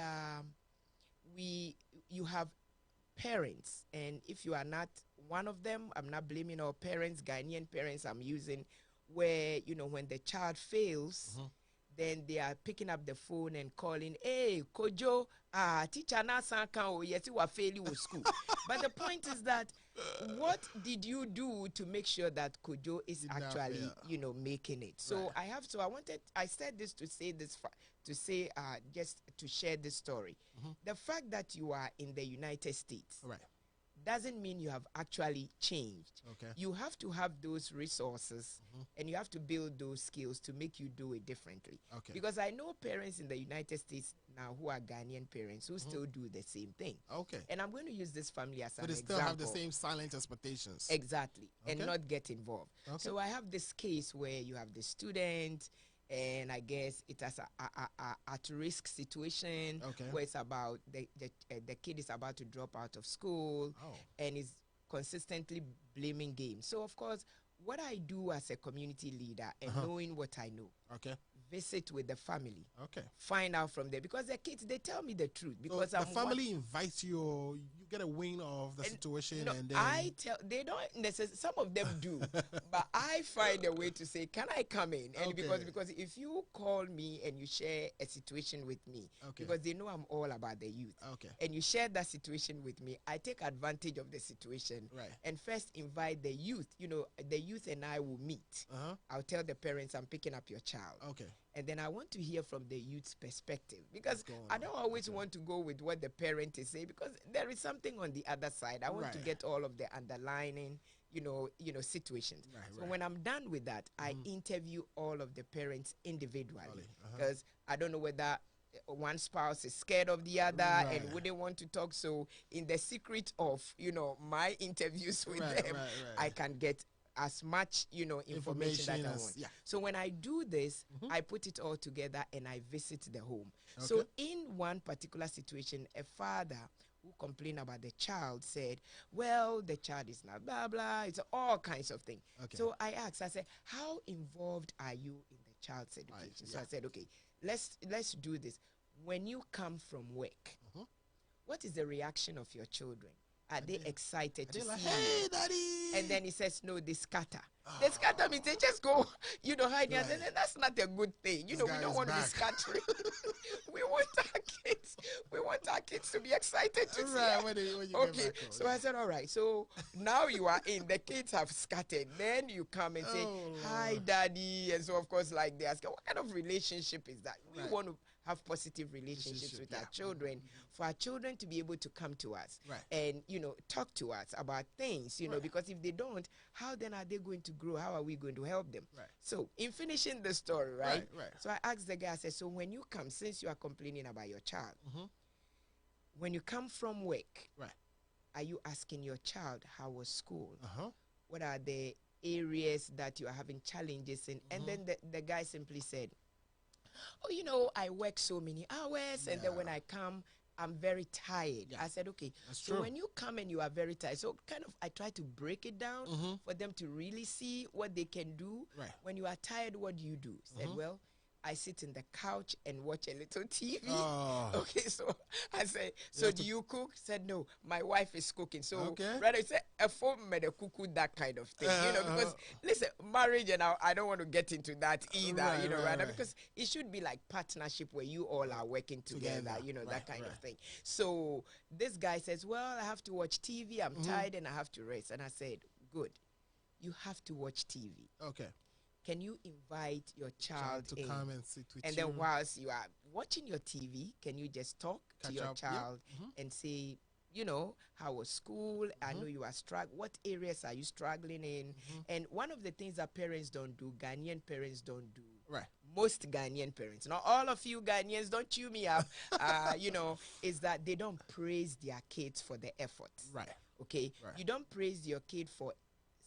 have parents, and if you are not one of them, I'm not blaming our parents, Ghanaian parents I'm using, where, when the child fails, then they are picking up the phone and calling, hey, Kojo, teacher na sanka o yes you are failing with school. But the point is that what did you do to make sure that Kojo is actually, making it? So I said this to say just to share this story. The fact that you are in the United States doesn't mean you have actually changed. You have to have those resources and you have to build those skills to make you do it differently. Because I know parents in the United States now who are Ghanaian parents who still do the same thing. And I'm going to use this family as an example. But they still have the same silent expectations. Exactly. And not get involved. So I have this case where you have the student, and I guess it has a at-risk situation where it's about the kid is about to drop out of school and is consistently blaming games. So, of course, what I do as a community leader and knowing what I know, visit with the family, find out from there. Because the kids, they tell me the truth. Because the family invites you, or you get a wing of the situation, and then they don't necessarily. Some of them do, but I find a way to say, "Can I come in?" And because if you call me and you share a situation with me, because they know I'm all about the youth, and you share that situation with me, I take advantage of the situation and first invite the youth. The youth and I will meet. I'll tell the parents I'm picking up your child. And then I want to hear from the youth's perspective, because I don't always want to go with what the parent is saying, because there is something on the other side. I want to get all of the underlining, situations. So when I'm done with that, I interview all of the parents individually, because I don't know whether one spouse is scared of the other and wouldn't want to talk. So in the secret of, my interviews with them, I can get as much, information that I want. So when I do this, I put it all together and I visit the home. So in one particular situation, a father who complained about the child said, well, the child is not blah, blah. It's all kinds of things. So I asked, I said, how involved are you in the child's education? So I said, okay, let's do this. when you come from work, what is the reaction of your children? Are they excited to like, see hey, you? daddy? And then he says, no, they scatter. They scatter means they just go, hide. Right. And that's not a good thing. We don't want to be scattering. we want our kids to be excited to see us. When you Okay, get back home, so I said, all right. So now you are in. The kids have scattered. Then you come and say, hi, daddy. And so, of course, like they ask, what kind of relationship is that? We want to have positive relationships with our children, for our children to be able to come to us and talk to us about things, because if they don't, how then are they going to grow? How are we going to help them? So in finishing the story, right? So I asked the guy, I said, so when you come, since you are complaining about your child, when you come from work, are you asking your child how was school? What are the areas that you are having challenges in? And then the guy simply said, oh, I work so many hours, and then when I come, I'm very tired. I said, okay, so when you come and you are very tired, so kind of I try to break it down for them to really see what they can do. When you are tired, what do you do? Said, well, I sit in the couch and watch a little TV. Okay, so I said, so do you cook? Said, no, my wife is cooking. So rather say a phone made a cuckoo, that kind of thing, because listen, marriage, and I don't want to get into that either, rather because it should be like partnership where you all are working together, that kind of thing. So this guy says, well, I have to watch TV. I'm tired and I have to rest. And I said, good, you have to watch TV. Okay. Can you invite your child to in? come and sit with and you? then whilst you are watching your TV, can you just talk to your child and say, how was school? I know you are struggling. What areas are you struggling in? And one of the things that parents don't do, Ghanaian parents don't do, most Ghanaian parents, not all of you Ghanaians, don't chew me up, is that they don't praise their kids for the effort. Okay? You don't praise your kid for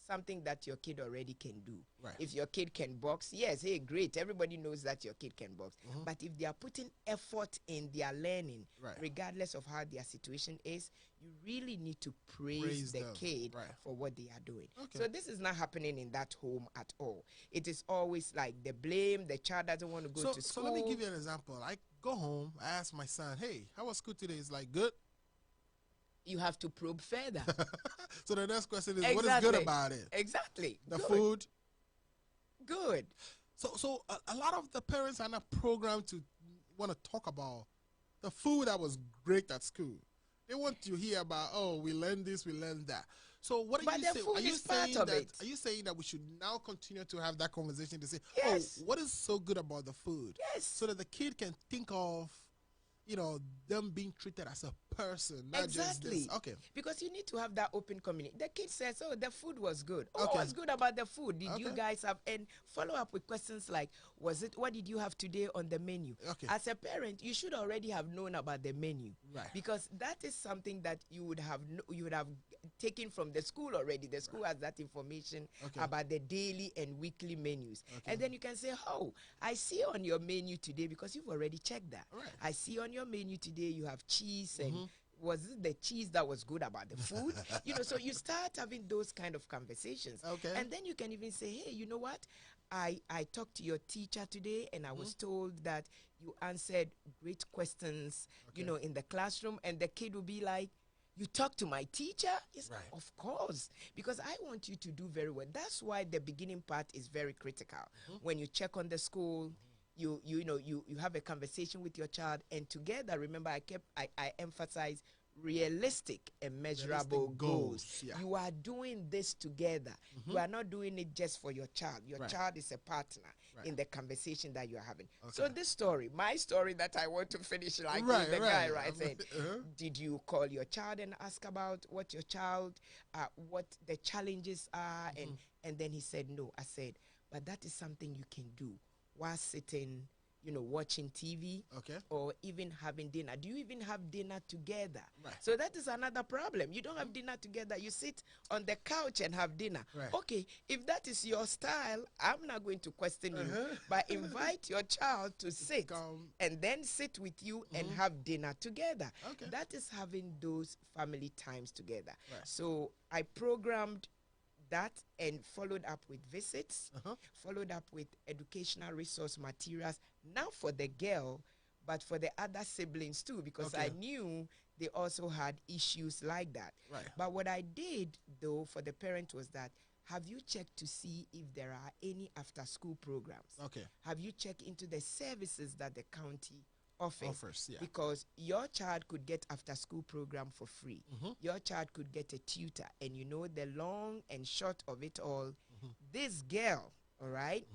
something that your kid already can do. If your kid can box, yes, hey, great. Everybody knows that your kid can box. But if they are putting effort in their learning, regardless of how their situation is, you really need to praise the kid for what they are doing. So this is not happening in that home at all. It is always like the blame, the child doesn't want to go to school. So let me give you an example. I go home, I ask my son, hey, how was school today? He's like, good. You have to probe further. So the next question is, what is good about it? Exactly. The food? Good. So a lot of the parents are not programmed to want to talk about the food that was great at school. They want to hear about, oh, we learned this, we learned that. So what are you saying? Are you saying that we should now continue to have that conversation to say, oh, what is so good about the food? Yes. So that the kid can think of, them being treated as a person, not just this. Okay. Because you need to have that open community. The kid says, oh, the food was good. Oh, what's good about the food? Did you guys have, and follow up with questions like, what did you have today on the menu? As a parent, you should already have known about the menu. Because that is something that you would have taken from the school already. The school has that information about the daily and weekly menus. And then you can say, oh, I see on your menu today, because you've already checked that. I see on your menu today you have cheese, and was it the cheese that was good about the food? So you start having those kind of conversations. And then you can even say, hey, you know what? I talked to your teacher today, and I was told that you answered great questions, in the classroom. And the kid will be like, you talk to my teacher? Yes, of course, because I want you to do very well. That's why the beginning part is very critical. When you check on the school, you have a conversation with your child, and together, remember, I emphasize realistic and measurable goals. You are doing this together. You are not doing it just for your child. Your child is a partner in the conversation that you are having. So this story, my story that I want to finish like with the guy, saying, did you call your child and ask about what your child, what the challenges are? And then he said, no. I said, but that is something you can do while sitting, watching TV, or even having dinner. Do you even have dinner together? So that is another problem. You don't have dinner together. You sit on the couch and have dinner. Okay, if that is your style, I'm not going to question you, but invite your child to sit and then sit with you and have dinner together. That is having those family times together. So I programmed that and followed up with visits, followed up with educational resource materials. Now for the girl, but for the other siblings too, because I knew they also had issues like that. Right. But what I did, though, for the parent was that, have you checked to see if there are any after-school programs? Okay. Have you checked into the services that the county offers? Yeah. Because your child could get after-school program for free. Your child could get a tutor. And you know the long and short of it all, this girl, all right,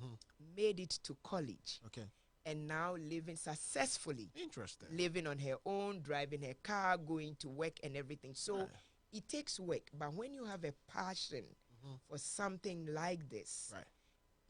made it to college. Okay. And now living successfully. Interesting. Living on her own, driving her car, going to work and everything. So it takes work. But when you have a passion for something like this,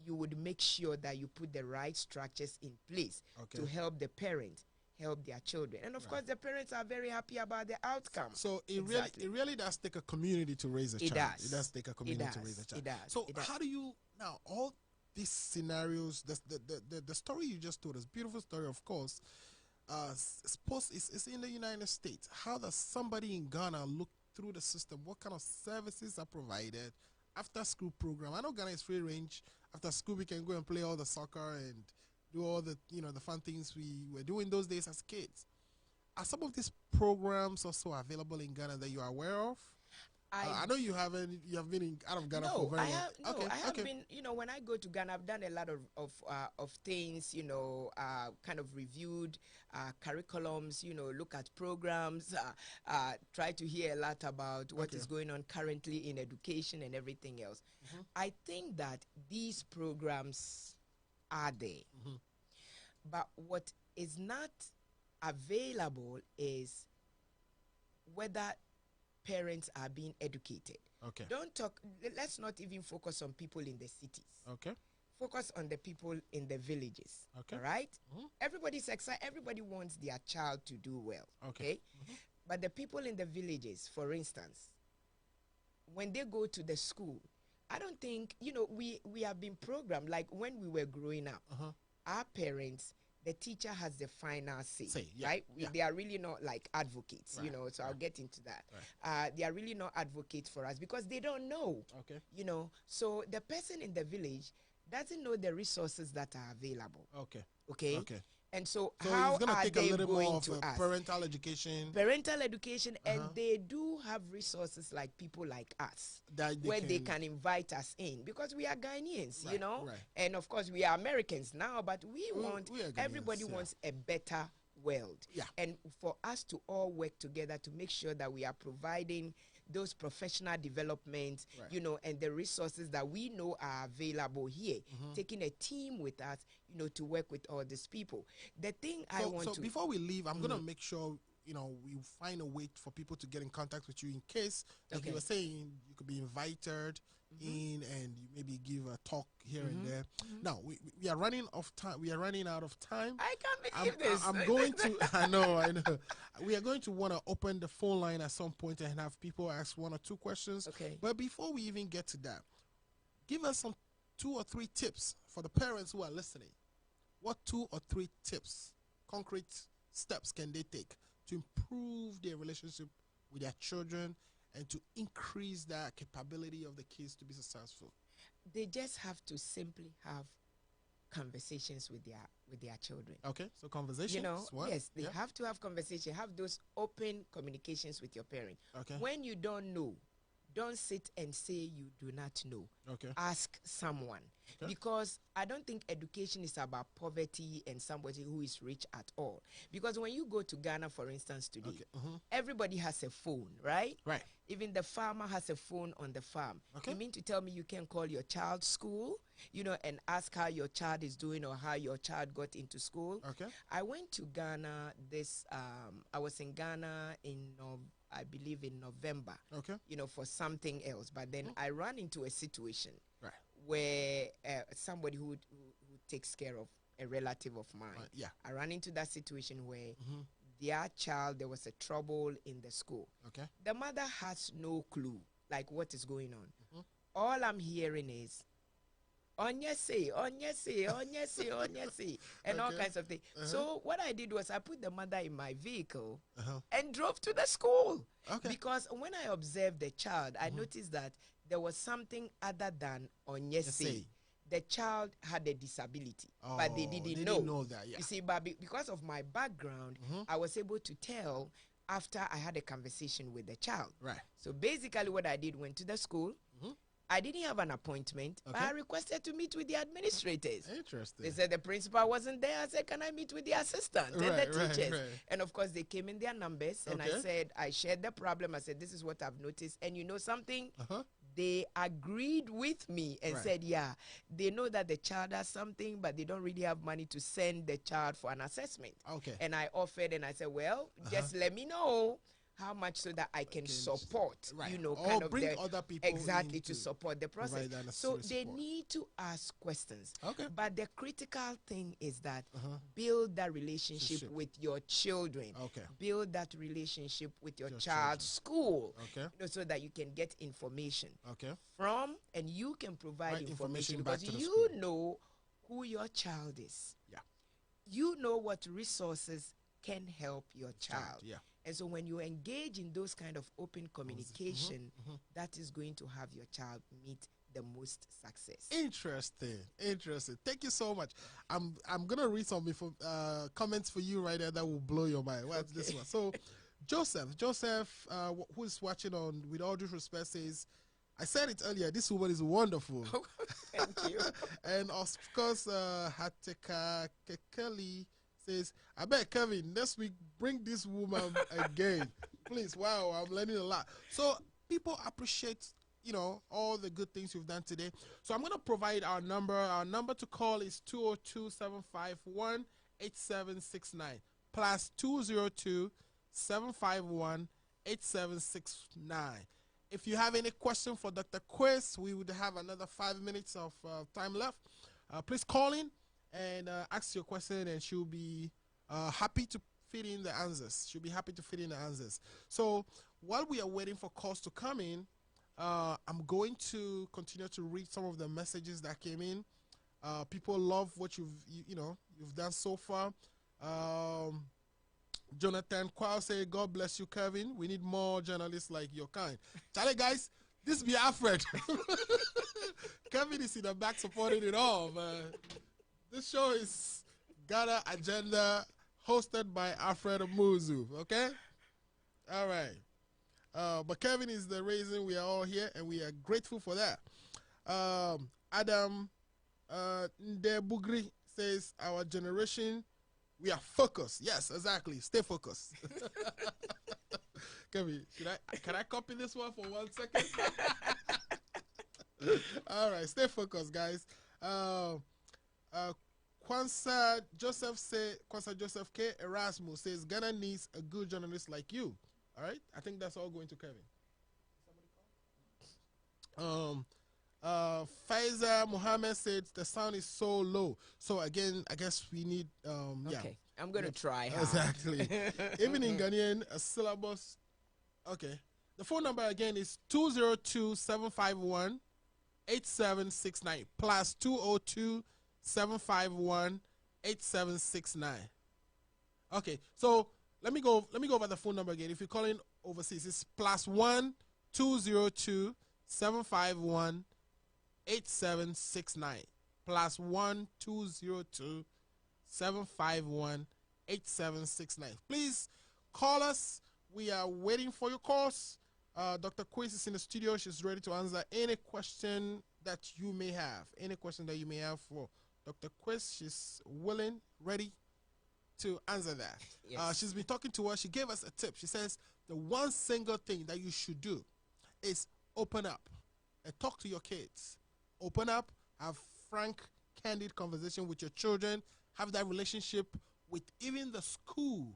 you would make sure that you put the right structures in place to help the parent help their children. And of course, the parents are very happy about the outcome. So it really does take a community to raise a child. It does take a community to raise a child. It does. So how do you, now, all these scenarios, the story you just told us, beautiful story, of course, suppose it's in the United States. How does somebody in Ghana look through the system? What kind of services are provided? After school program. I know Ghana is free range. After school, we can go and play all the soccer and do all the, the fun things we were doing those days as kids. Are some of these programs also available in Ghana that you are aware of? I know you have been out of Ghana for very long. I have been, when I go to Ghana, I've done a lot of things, kind of reviewed curriculums, look at programs, try to hear a lot about what is going on currently in education and everything else. I think that these programs are there. But what is not available is whether parents are being educated. Let's not even focus on people in the cities. Focus on the people in the villages. All right? Everybody's excited. Everybody wants their child to do well. But the people in the villages, for instance, when they go to the school, I don't think, we have been programmed, like when we were growing up, our parents, the teacher has the final say, right? They are really not like advocates, so I'll get into that. They are really not advocates for us because they don't know, so the person in the village doesn't know the resources that are available. And so how it's gonna are take they a little going more of to us? Parental education. Parental education, and they do have resources like people like us, where they can invite us in, because we are Ghanaians, and of course we are Americans now, but we want, everybody wants a better world. And for us to all work together to make sure that we are providing those professional developments, and the resources that we know are available here, taking a team with us, to work with all these people. The thing So before we leave, I'm going to make sure, we find a way for people to get in contact with you in case, like you were saying, you could be invited in and you maybe give a talk here and there. Now, we are running off time. We are running out of time. I can't believe this. I'm going to, I know. We are going to want to open the phone line at some point and have people ask 1 or 2 questions. But before we even get to that, give us some 2 or 3 tips for the parents who are listening. What 2 or 3 tips, concrete steps can they take to improve their relationship with their children and to increase the capability of the kids to be successful? They just have to simply have conversations with their children. So conversations. Yes, they have to have conversation. Have those open communications with your parent. When you don't know, don't sit and say you do not know. Ask someone. Because I don't think education is about poverty and somebody who is rich at all. Because when you go to Ghana, for instance, today, everybody has a phone, right? Even the farmer has a phone on the farm. You mean to tell me you can call your child's school, and ask how your child is doing or how your child got into school? I went to Ghana I was in Ghana I believe in November, for something else. But then I ran into a situation where somebody who takes care of a relative of mine, I ran into that situation where their child, there was a trouble in the school. The mother has no clue, like what is going on. All I'm hearing is, Onyese, Onyese, Onyese, Onyese, and all kinds of things. So what I did was I put the mother in my vehicle and drove to the school. Because when I observed the child, I noticed that there was something other than Onyese the child had a disability, but they didn't know. That. Yeah. You see, but because of my background, I was able to tell after I had a conversation with the child. Right. So basically, what I did, went to the school. I didn't have an appointment, but I requested to meet with the administrators. Interesting. They said the principal wasn't there. I said, can I meet with the assistant and the teachers? Right. And of course, they came in their numbers, and I said, I shared the problem. I said, this is what I've noticed. And you know something? They agreed with me and said, yeah, they know that the child has something, but they don't really have money to send the child for an assessment. Okay. And I offered, and I said, well, just let me know how much so that I can support, you know, kind of bring other people exactly to support the process. So they need to ask questions. Okay. But the critical thing is that build that relationship with your children. Okay. Build that relationship with your child's school. Okay. You know, so that you can get information from, and you can provide information back because to the you school. know who your child is. Yeah. You know what resources can help your child. Yeah. And so when you engage in those kind of open communication, that is going to have your child meet the most success. Interesting. Thank you so much. I'm gonna read some comments for you right there that will blow your mind. What's this one? So Joseph, who's watching on With All Due Respect, says, I said it earlier, this woman is wonderful. Thank you. And of course, Hateka Kekeli says, I bet Kevin, next week bring this woman again. Please. Wow, I'm learning a lot. So people appreciate, you know, all the good things you've done today. So I'm going to provide our number. Our number to call is 202-751-8769 plus 202-751-8769. If you have any question for Dr. Quiz, we would have another 5 minutes of time left. Please call in and ask your question, and she'll be happy to fit in the answers. So while we are waiting for calls to come in, I'm going to continue to read some of the messages that came in. People love what you've done so far. Jonathan Kwao say, God bless you, Kevin. We need more journalists like your kind. Charlie, guys, this be Alfred. Kevin is in the back supporting it all, man. This show is Ghana Agenda, hosted by Alfred Muzu, okay? All right. But Kevin is the reason we are all here, and we are grateful for that. Adam Ndebugri says, our generation, we are focused. Yes, exactly. Stay focused. Kevin, can I copy this one for 1 second? All right, stay focused, guys. Kwanzaa Joseph K. Erasmus says, Ghana needs a good journalist like you. All right, I think that's all going to Kevin. Faiza Mohammed said the sound is so low. So again, I guess we need okay. I'm gonna try. Exactly. Even in Ghanaian, a syllabus. Okay. The phone number again is 202-751-8769 plus 202-751-8769. Okay. So let me go over the phone number again. If you're calling overseas, it's plus 1-202-751-8769 plus 1-202-751-8769. Please call us. We are waiting for your calls. Dr. Quiz is in the studio. She's ready to answer any question that you may have. Any question that you may have for Dr. Quiz, she's willing, ready to answer that. Yes. She's been talking to us. She gave us a tip. She says the one single thing that you should do is open up and talk to your kids. Open up, have frank, candid conversation with your children, have that relationship with even the school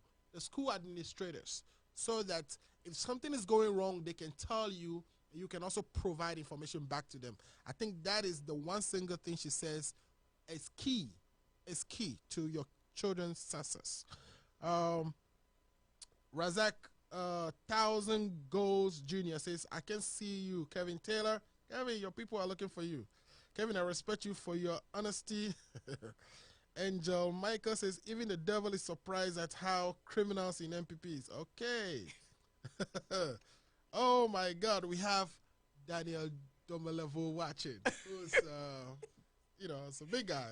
administrators, so that if something is going wrong, they can tell you. You can also provide information back to them. I think that is the one single thing she says is key to your children's success. Razak 1000 Goals Jr. says, I can see you, Kevin Taylor. Kevin, your people are looking for you. Kevin, I respect you for your honesty. Angel Michael says, even the devil is surprised at how criminals in MPPs. Okay. Oh my God, we have Daniel Domelevo watching. Who's, it's a big guy.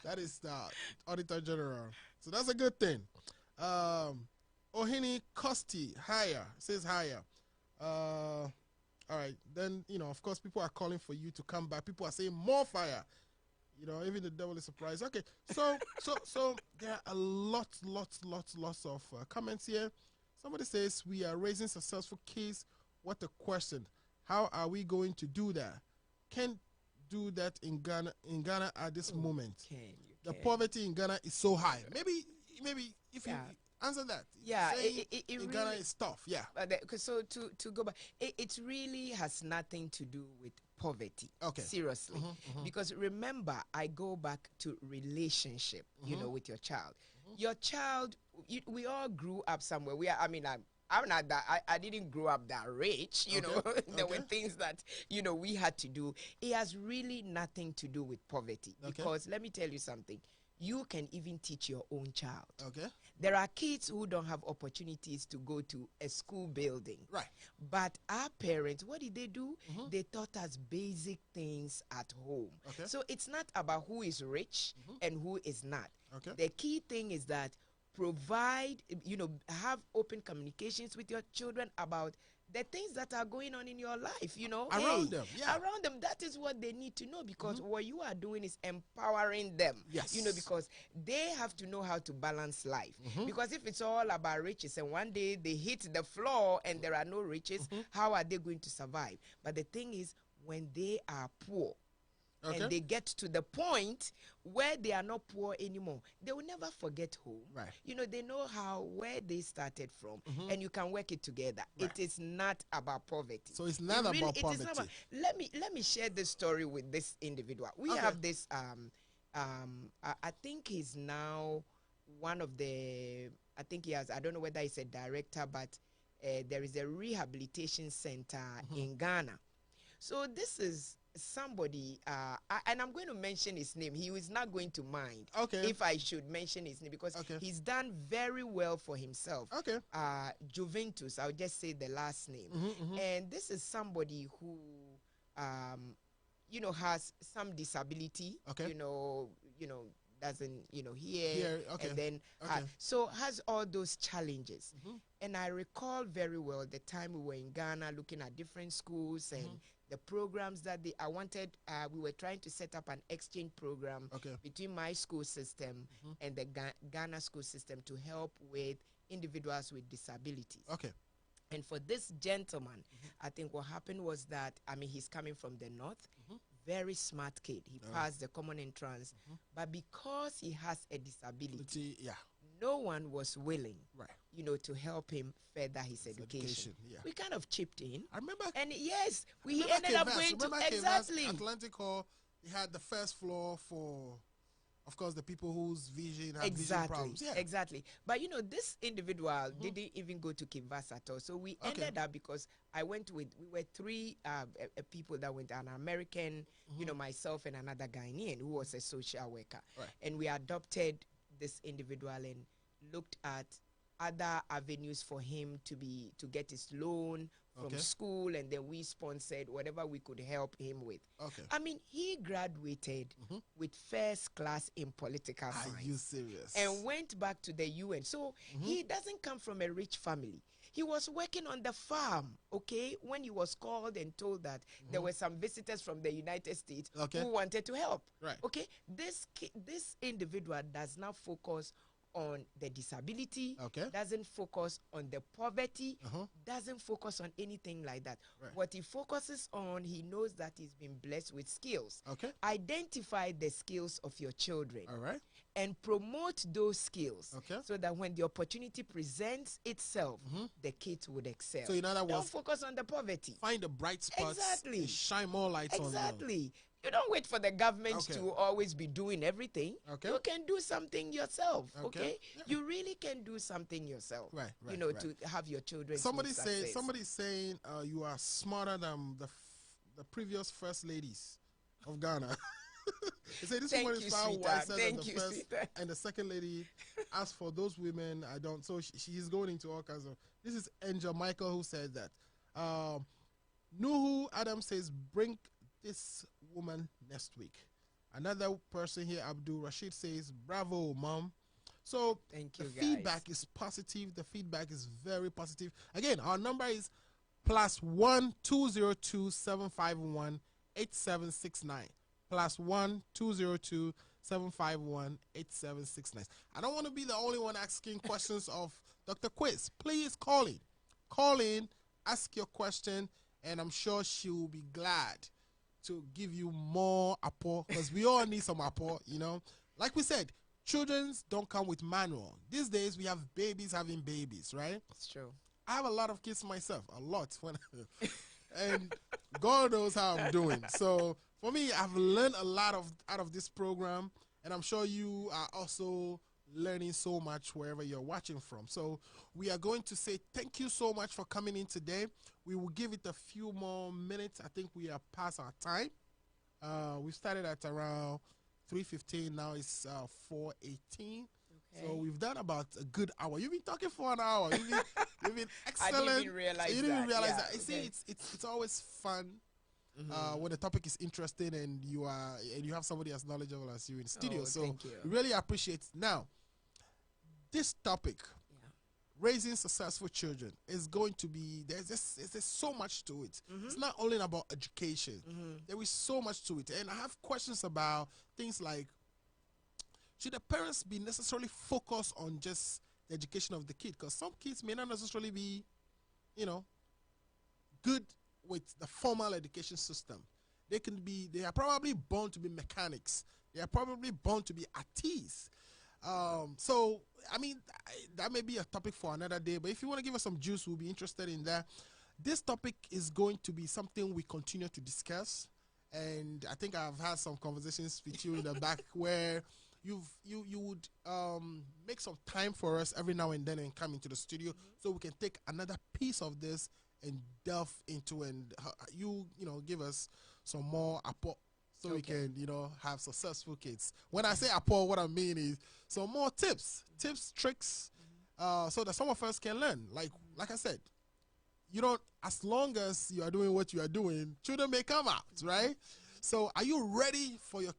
That is the Auditor General. So that's a good thing. Ohini Kosti, higher, says higher. All right. Then, of course, people are calling for you to come back. People are saying more fire. Even the devil is surprised. Okay. So there are a lots of comments here. Somebody says, we are raising successful kids. What a question. How are we going to do that? Can't do that in Ghana at this moment. The poverty in Ghana is so high. Maybe if you answer that. Yeah, it in really, Ghana is tough. Yeah. So to go back, it really has nothing to do with poverty. Okay. Seriously, because remember, I go back to relationship. With your child. Your child, we all grew up somewhere. I'm not that. I didn't grow up that rich. There were things that we had to do. It has really nothing to do with poverty. Because let me tell you something. You can even teach your own child. Okay. There are kids who don't have opportunities to go to a school building. Right. But our parents, what did they do? They taught us basic things at home. Okay. So it's not about who is rich and who is not. Okay. The key thing is that provide, have open communications with your children about the things that are going on in your life, Around them, yeah. Around them, that is what they need to know, because what you are doing is empowering them. Yes. Because they have to know how to balance life. Because if it's all about riches and one day they hit the floor and there are no riches, how are they going to survive? But the thing is, when they are poor, and they get to the point where they are not poor anymore, they will never forget home. Right. They know where they started from, and you can work it together. Right. It is not about poverty. So it's not about poverty. It is not let me share this story with this individual. We have this I think he's now one of the, I think he has, I don't know whether he's a director, but there is a rehabilitation center in Ghana. So this is somebody, and I'm going to mention his name. He is not going to mind if I should mention his name, because he's done very well for himself. Juventus, I'll just say the last name. And this is somebody who, has some disability. Doesn't hear, and then so has all those challenges. And I recall very well the time we were in Ghana looking at different schools and the programs that we were trying to set up an exchange program between my school system and the Ghana school system to help with individuals with disabilities. And for this gentleman, I think what happened was that, he's coming from the north, very smart kid. He passed the common entrance, but because he has a disability, no one was willing, to help him further his education. We kind of chipped in. I remember. And yes, we ended up going to Atlantic Hall. He had the first floor for, of course, the people whose vision have vision problems. Exactly. But this individual didn't even go to Kivas at all. So we ended up, because we were three people that went, an American, myself and another Ghanaian who was a social worker. And we adopted this individual and looked at other avenues for him to get his loan from school, and then we sponsored whatever we could help him with. He graduated with first class in political science. Are you serious? And went back to the UN. So he doesn't come from a rich family. He was working on the farm, when he was called and told that there were some visitors from the United States who wanted to help. This individual does not focus on the disability, doesn't focus on the poverty, doesn't focus on anything like that. What he focuses on, he knows that he's been blessed with skills. Identify the skills of your children. And promote those skills so that when the opportunity presents itself, the kids would excel. So in other words, don't focus on the poverty. Find the bright spots. And shine more lights on them. You don't wait for the government to always be doing everything. You can do something yourself. You really can do something yourself. To have your children. Somebody's saying you are smarter than the previous first ladies of Ghana. They say this woman is far wiser than the first, and the second lady. As for those women, I don't. So she's going into all kinds of. This is Angel Michael who said that. Nuhu Adam says, bring this woman next week. Another person here, Abdul Rashid, says, "Bravo, mom." So Thank the you, guys. feedback is positive. The feedback is very positive. Again, our number is +1 202 751 8769. +1 202 751 8769. I don't want to be the only one asking questions of Dr. Quiz. Please call in. Call in, ask your question, and I'm sure she will be glad to give you more apport, because we all need some apport, you know. Like we said, children's don't come with manual. These days, we have babies having babies, right? It's true. I have a lot of kids myself, a lot. And God knows how I'm doing. So for me, I've learned a lot out of this program, and I'm sure you are also learning so much wherever you're watching from. So we are going to say thank you so much for coming in today. We will give it a few more minutes. I think we are past our time. We started at around 3:15. Now it's 4:18. Okay. So we've done about a good hour. You've been talking for an hour. You've been excellent. I didn't even realize you didn't even realize yeah, that. You see, it's always fun when the topic is interesting and you have somebody as knowledgeable as you in studio. Oh, so thank you. we really appreciate it. Now, this topic, raising successful children, is going to be there's so much to it. It's not only about education. There is so much to it, and I have questions about things like, should the parents be necessarily focused on just the education of the kid? Because some kids may not necessarily be, good with the formal education system. They are probably born to be mechanics. They are probably born to be artists. So, I mean, that may be a topic for another day, but if you want to give us some juice, we'll be interested in that. This topic is going to be something we continue to discuss, and I think I've had some conversations with you in the back where you would make some time for us every now and then and come into the studio so we can take another piece of this and delve into, and give us some more apport so we can have successful kids. When I say apport, what I mean is some more tips, tricks, so that some of us can learn. Like I said, as long as you are doing what you are doing, children may come out, right? So are you ready for your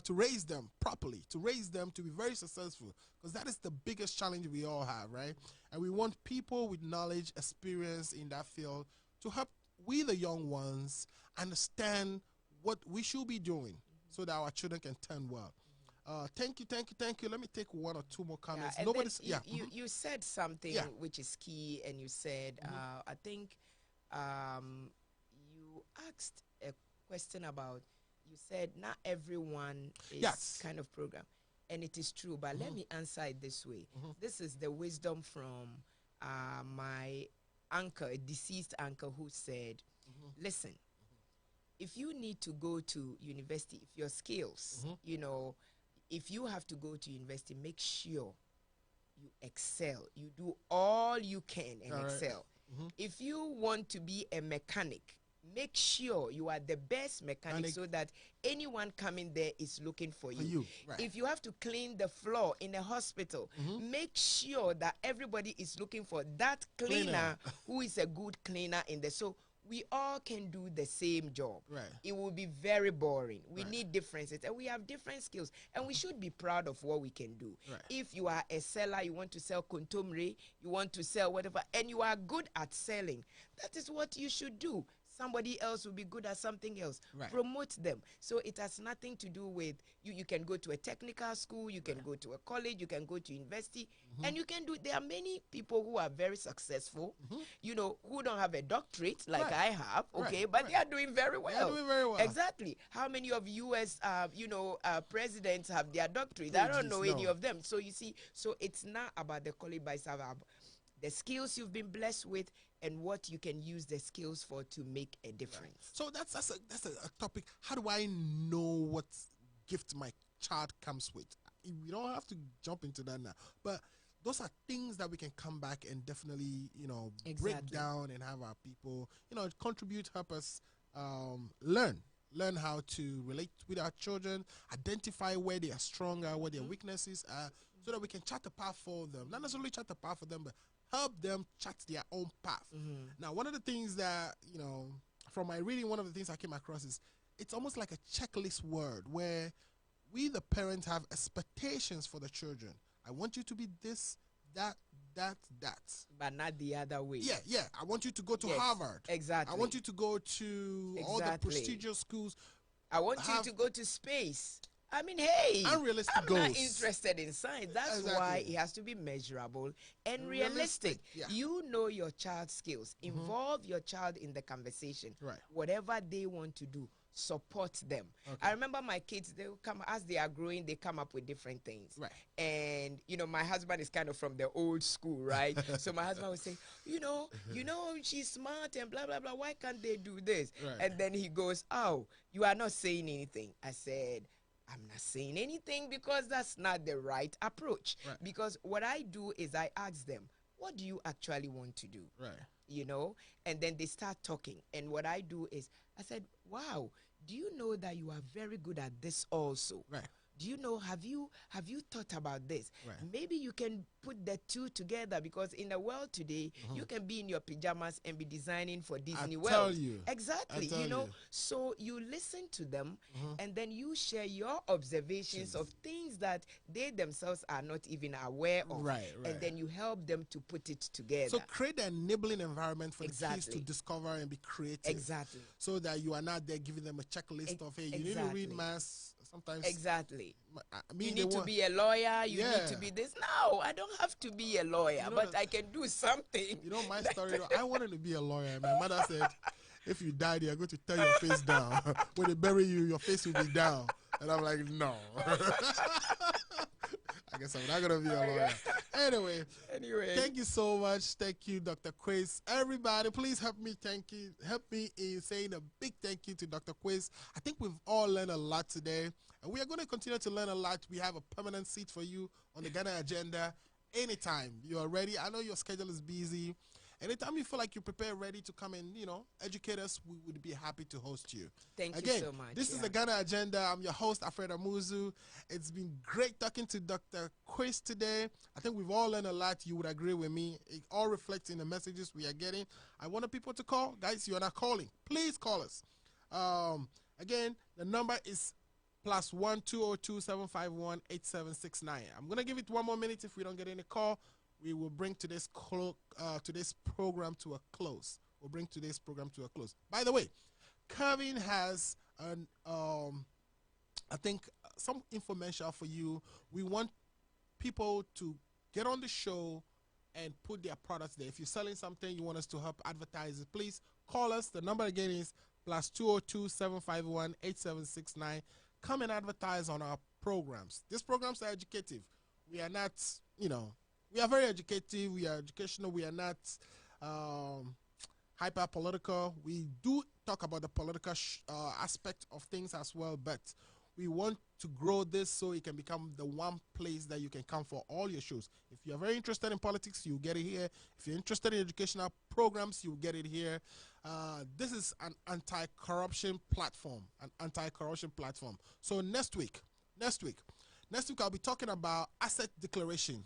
to raise them properly, to raise them to be very successful? Because that is the biggest challenge we all have, right? And we want people with knowledge, experience in that field to help we, the young ones, understand what we should be doing so that our children can turn well. Thank you. Let me take one or two more comments. You said something which is key, and you said, I think you asked a question about, you said not everyone is kind of program, and it is true, but let me answer it this way. This is the wisdom from my uncle, a deceased uncle, who said, listen, if you need to go to university, if your skills, if you have to go to university, make sure you excel. You do all you can and excel. If you want to be a mechanic, make sure you are the best mechanic so that anyone coming there is looking for you. Right. If you have to clean the floor in a hospital, make sure that everybody is looking for that cleaner who is a good cleaner in there. So we all can do the same job. Right. It will be very boring. We need differences, and we have different skills, and we should be proud of what we can do. Right. If you are a seller, you want to sell contomere, you want to sell whatever, and you are good at selling, that is what you should do. Somebody else will be good at something else. Right. Promote them. So it has nothing to do with you. You can go to a technical school, you can go to a college, you can go to university, and you can do. There are many people who are very successful, who don't have a doctorate like I have, but they are doing very well. They are doing very well. Exactly. How many of U.S. Presidents have their doctorate? I don't know any of them. So you see, so it's not about the college, but it's about the skills you've been blessed with and what you can use the skills for to make a difference. So that's a topic. How do I know what gift my child comes with? We don't have to jump into that now, but those are things that we can come back and definitely break down and have our people contribute, help us learn how to relate with our children, identify where they are stronger, where their weaknesses are, so that we can chart a path for them. Not necessarily chart a path for them, but help them chart their own path. Now, one of the things that, from my reading, one of the things I came across is it's almost like a checklist word where we, the parents, have expectations for the children. I want you to be this, that, that. But not the other way. Yeah. I want you to go to Yes, Harvard. exactly. I want you to go to all the prestigious schools. I want you to go to space. I mean, hey, unrealistic I'm goals. not interested in science. That's why it has to be measurable and realistic. Yeah. You know your child's skills. Involve your child in the conversation. Right. Whatever they want to do, support them. Okay. I remember my kids, they will come, as they are growing, they come up with different things. Right. And, you know, my husband is kind of from the old school, right? So my husband would say, you know, she's smart and blah, blah, blah. Why can't they do this? Right. And then he goes, oh, you are not saying anything. I said, I'm not saying anything because that's not the right approach. Right. Because what I do is I ask them, what do you actually want to do? Right. You know, and then they start talking. And what I do is I said, wow, do you know that you are very good at this also? Right. Do you know, have you thought about this? Right. Maybe you can put the two together, because in the world today, you can be in your pajamas and be designing for Disney World. Tell you. Exactly. You know, so you listen to them and then you share your observations of things that they themselves are not even aware of. Right. And then you help them to put it together. So create an enabling environment for the kids to discover and be creative. Exactly. So that you are not there giving them a checklist of, hey, you need to read maths. Sometimes. Exactly. I mean, you need to be a lawyer. You need to be this. No, I don't have to be a lawyer, but I can do something. You know my story? I wanted to be a lawyer. My mother said, if you die, they are going to tear your face down. When they bury you, your face will be down. And I'm like, no. I guess I'm not going to be a lawyer. Anyway, thank you so much. Thank you, Dr. Quiz. Everybody, please help me in saying a big thank you to Dr. Quiz. I think we've all learned a lot today, and we are going to continue to learn a lot. We have a permanent seat for you on the Ghana agenda anytime you are ready. I know your schedule is busy. Anytime you feel like you're prepared, ready to come and, educate us, we would be happy to host you. Thank you so much. This is the Ghana Agenda. I'm your host, Alfred Amuzu. It's been great talking to Dr. Quiz today. I think we've all learned a lot. You would agree with me. It all reflects in the messages we are getting. I want people to call. Guys, you are not calling. Please call us. Again, the number is +1 202 751 8769. I'm going to give it one more minute. If we don't get any call, we will bring today's program to a close. By the way, Kevin has I think some information for you. We want people to get on the show and put their products there. If you're selling something, you want us to help advertise it, please call us. The number again is +202 751 8769. Come and advertise on our programs. These programs are educative. We are not, we are very educative. We are educational. We are not hyper political. We do talk about the political aspect of things as well, but we want to grow this so it can become the one place that you can come for all your shows. If you're very interested in politics, you get it here. If you're interested in educational programs, you get it here. This is an anti-corruption platform. So next week, I'll be talking about asset declaration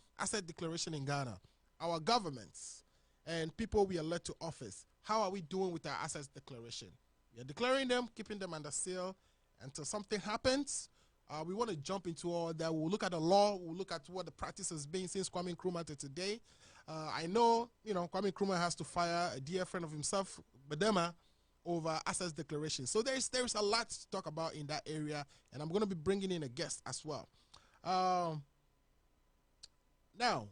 in Ghana. Our governments and people we elect to office, how are we doing with our assets declaration? We are declaring them, keeping them under seal until something happens. We want to jump into all that. We'll look at the law. We'll look at what the practice has been since Kwame Nkrumah to today. I know, Kwame Nkrumah has to fire a dear friend of himself, Badema, over assets declaration. So there's a lot to talk about in that area, and I'm going to be bringing in a guest as well. Now,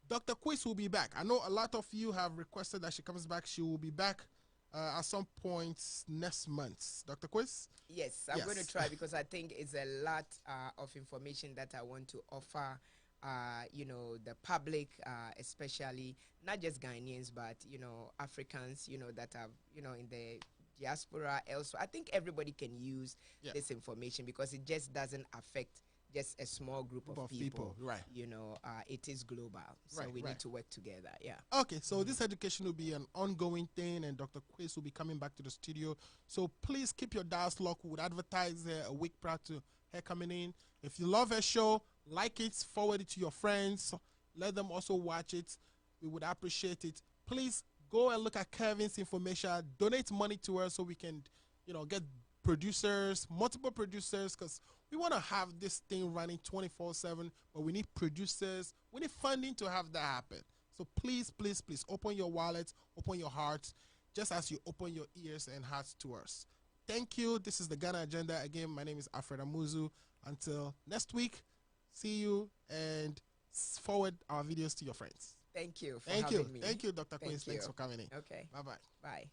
Dr. Quiz will be back. I know a lot of you have requested that she comes back. She will be back at some point next month. Dr. Quiz? Yes, I'm going to try because I think it's a lot of information that I want to offer, the public, especially not just Ghanaians, but, Africans, that have, in the diaspora elsewhere. I think everybody can use this information because it just doesn't affect just a small group of people. Right. It is global. So we need to work together. Yeah. Okay, so this education will be an ongoing thing, and Dr. Quiz will be coming back to the studio. So please keep your dials locked. We would advertise her a week prior to her coming in. If you love her show, like it, forward it to your friends. Let them also watch it. We would appreciate it. Please go and look at Kevin's information. Donate money to her so we can, get producers, multiple producers, because we want to have this thing running 24/7, but we need producers, we need funding to have that happen. So please, please, please open your wallets, open your hearts, just as you open your ears and hearts to us. Thank you. This is the Ghana Agenda. Again, my name is Alfred Amuzu. Until next week, see you and forward our videos to your friends. Thank you for Thank having you. me. Thank you, Dr. Queens. You. Thanks for coming in. Okay. Bye-bye. Bye.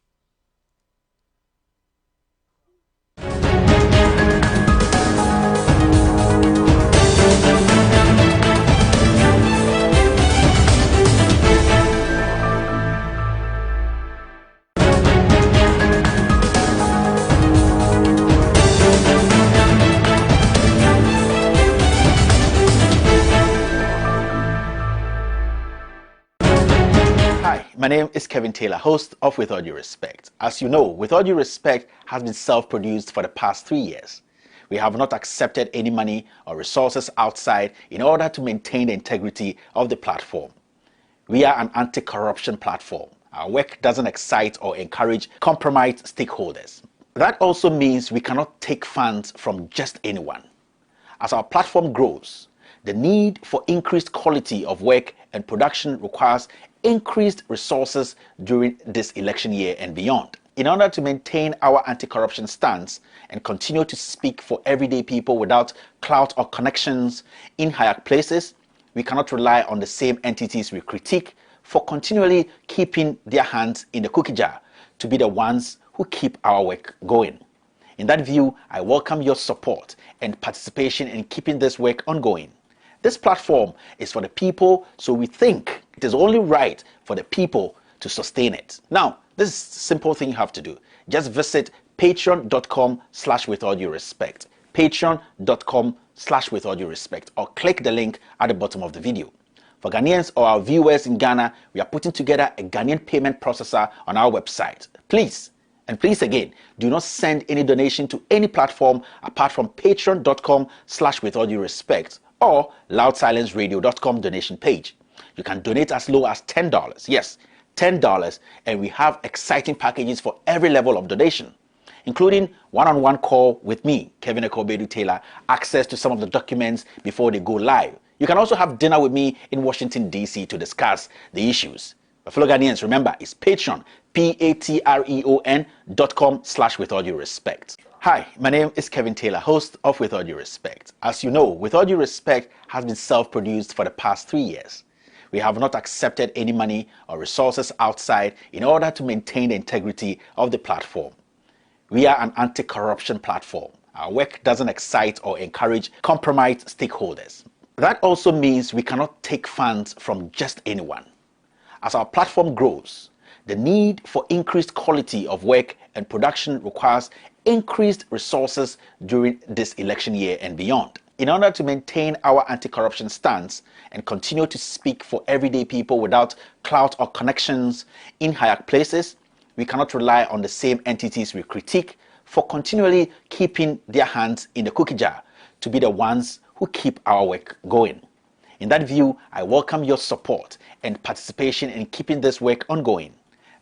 Hi, my name is Kevin Taylor, host of With All Due Respect. As you know, With All Due Respect has been self-produced for the past 3 years. We have not accepted any money or resources outside in order to maintain the integrity of the platform. We are an anti-corruption platform. Our work doesn't excite or encourage compromised stakeholders. That also means we cannot take funds from just anyone. As our platform grows, the need for increased quality of work and production requires increased resources during this election year and beyond. In order to maintain our anti-corruption stance and continue to speak for everyday people without clout or connections in higher places, we cannot rely on the same entities we critique for continually keeping their hands in the cookie jar to be the ones who keep our work going. In that view, I welcome your support and participation in keeping this work ongoing. This platform is for the people, so we think it is only right for the people to sustain it. Now, this is a simple thing you have to do. Just visit patreon.com/withallduerespect. patreon.com/withallduerespect, or click the link at the bottom of the video. For Ghanaians or our viewers in Ghana, we are putting together a Ghanaian payment processor on our website. Please, and please again, do not send any donation to any platform apart from patreon.com/withallduerespect or loudsilenceradio.com donation page. You can donate as low as $10. Yes, $10, and we have exciting packages for every level of donation, including one-on-one call with me, Kevin Ekobedu Taylor, access to some of the documents before they go live. You can also have dinner with me in Washington, D.C. to discuss the issues. But fellow Ghanaians, remember, it's Patreon, patreon.com/withallduerespect. Hi, my name is Kevin Taylor, host of With All Due Respect. As you know, With All Due Respect has been self-produced for the past 3 years. We have not accepted any money or resources outside in order to maintain the integrity of the platform. We are an anti-corruption platform. Our work doesn't excite or encourage compromised stakeholders. That also means we cannot take funds from just anyone. As our platform grows, the need for increased quality of work and production requires increased resources during this election year and beyond. In order to maintain our anti-corruption stance and continue to speak for everyday people without clout or connections in higher places, we cannot rely on the same entities we critique for continually keeping their hands in the cookie jar to be the ones who keep our work going. In that view, I welcome your support and participation in keeping this work ongoing.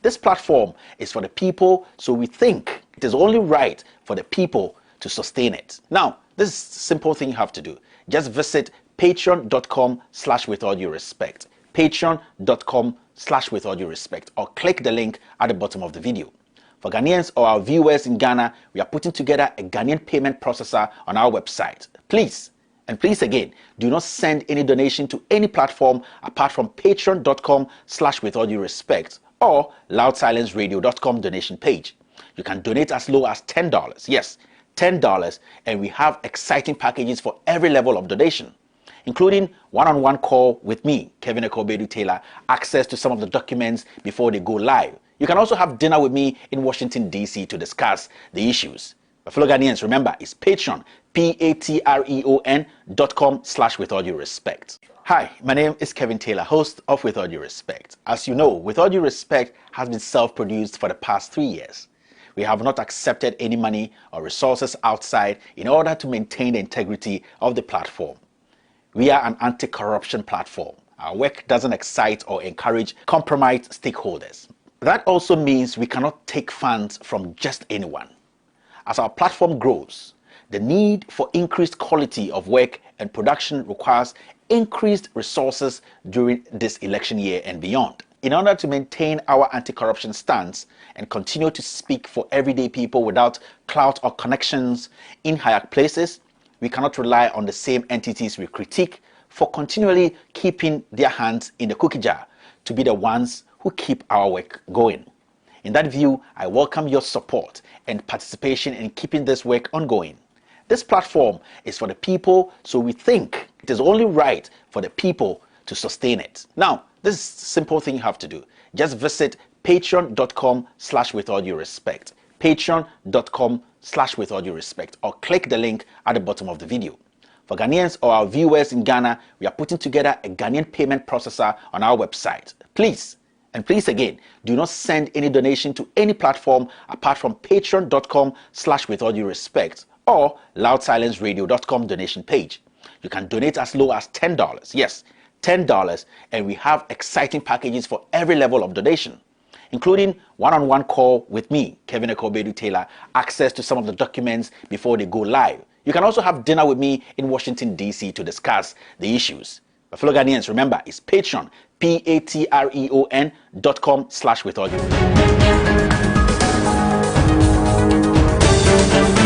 This platform is for the people, so we think it is only right for the people to sustain it. Now, this is a simple thing you have to do. Just visit patreon.com/withallduerespect. patreon.com/withallduerespect, or click the link at the bottom of the video. For Ghanaians or our viewers in Ghana, we are putting together a Ghanaian payment processor on our website. Please, and please again, do not send any donation to any platform apart from patreon.com/withallduerespect or loudsilenceradio.com donation page. You can donate as low as $10. Yes, $10, and we have exciting packages for every level of donation, including one-on-one call with me, Kevin Ekobedu Taylor, access to some of the documents before they go live. You can also have dinner with me in Washington, D.C. to discuss the issues. But fellow Ghanaians, remember, it's Patreon, patreon.com/withallduerespect. Hi, my name is Kevin Taylor, host of With All Due Respect. As you know, With All Due Respect has been self-produced for the past 3 years. We have not accepted any money or resources outside in order to maintain the integrity of the platform. We are an anti-corruption platform. Our work doesn't excite or encourage compromised stakeholders. That also means we cannot take funds from just anyone. As our platform grows, the need for increased quality of work and production requires increased resources during this election year and beyond. In order to maintain our anti-corruption stance and continue to speak for everyday people without clout or connections in higher places, we cannot rely on the same entities we critique for continually keeping their hands in the cookie jar to be the ones who keep our work going. In that view, I welcome your support and participation in keeping this work ongoing. This platform is for the people, so we think it is only right for the people to sustain it. Now, this is a simple thing you have to do. Just visit patreon.com/withallduerespect. patreon.com/withallduerespect, or click the link at the bottom of the video. For Ghanaians or our viewers in Ghana, we are putting together a Ghanaian payment processor on our website. Please, and please again, do not send any donation to any platform apart from patreon.com/withallduerespect or loudsilenceradio.com donation page. You can donate as low as $10. Yes, $10, and we have exciting packages for every level of donation, including one-on-one call with me, Kevin Ekobedu Taylor, access to some of the documents before they go live. You can also have dinner with me in Washington, D.C. to discuss the issues. My fellow Ghanaians, remember, it's Patreon, patreon.com/withallduerespect.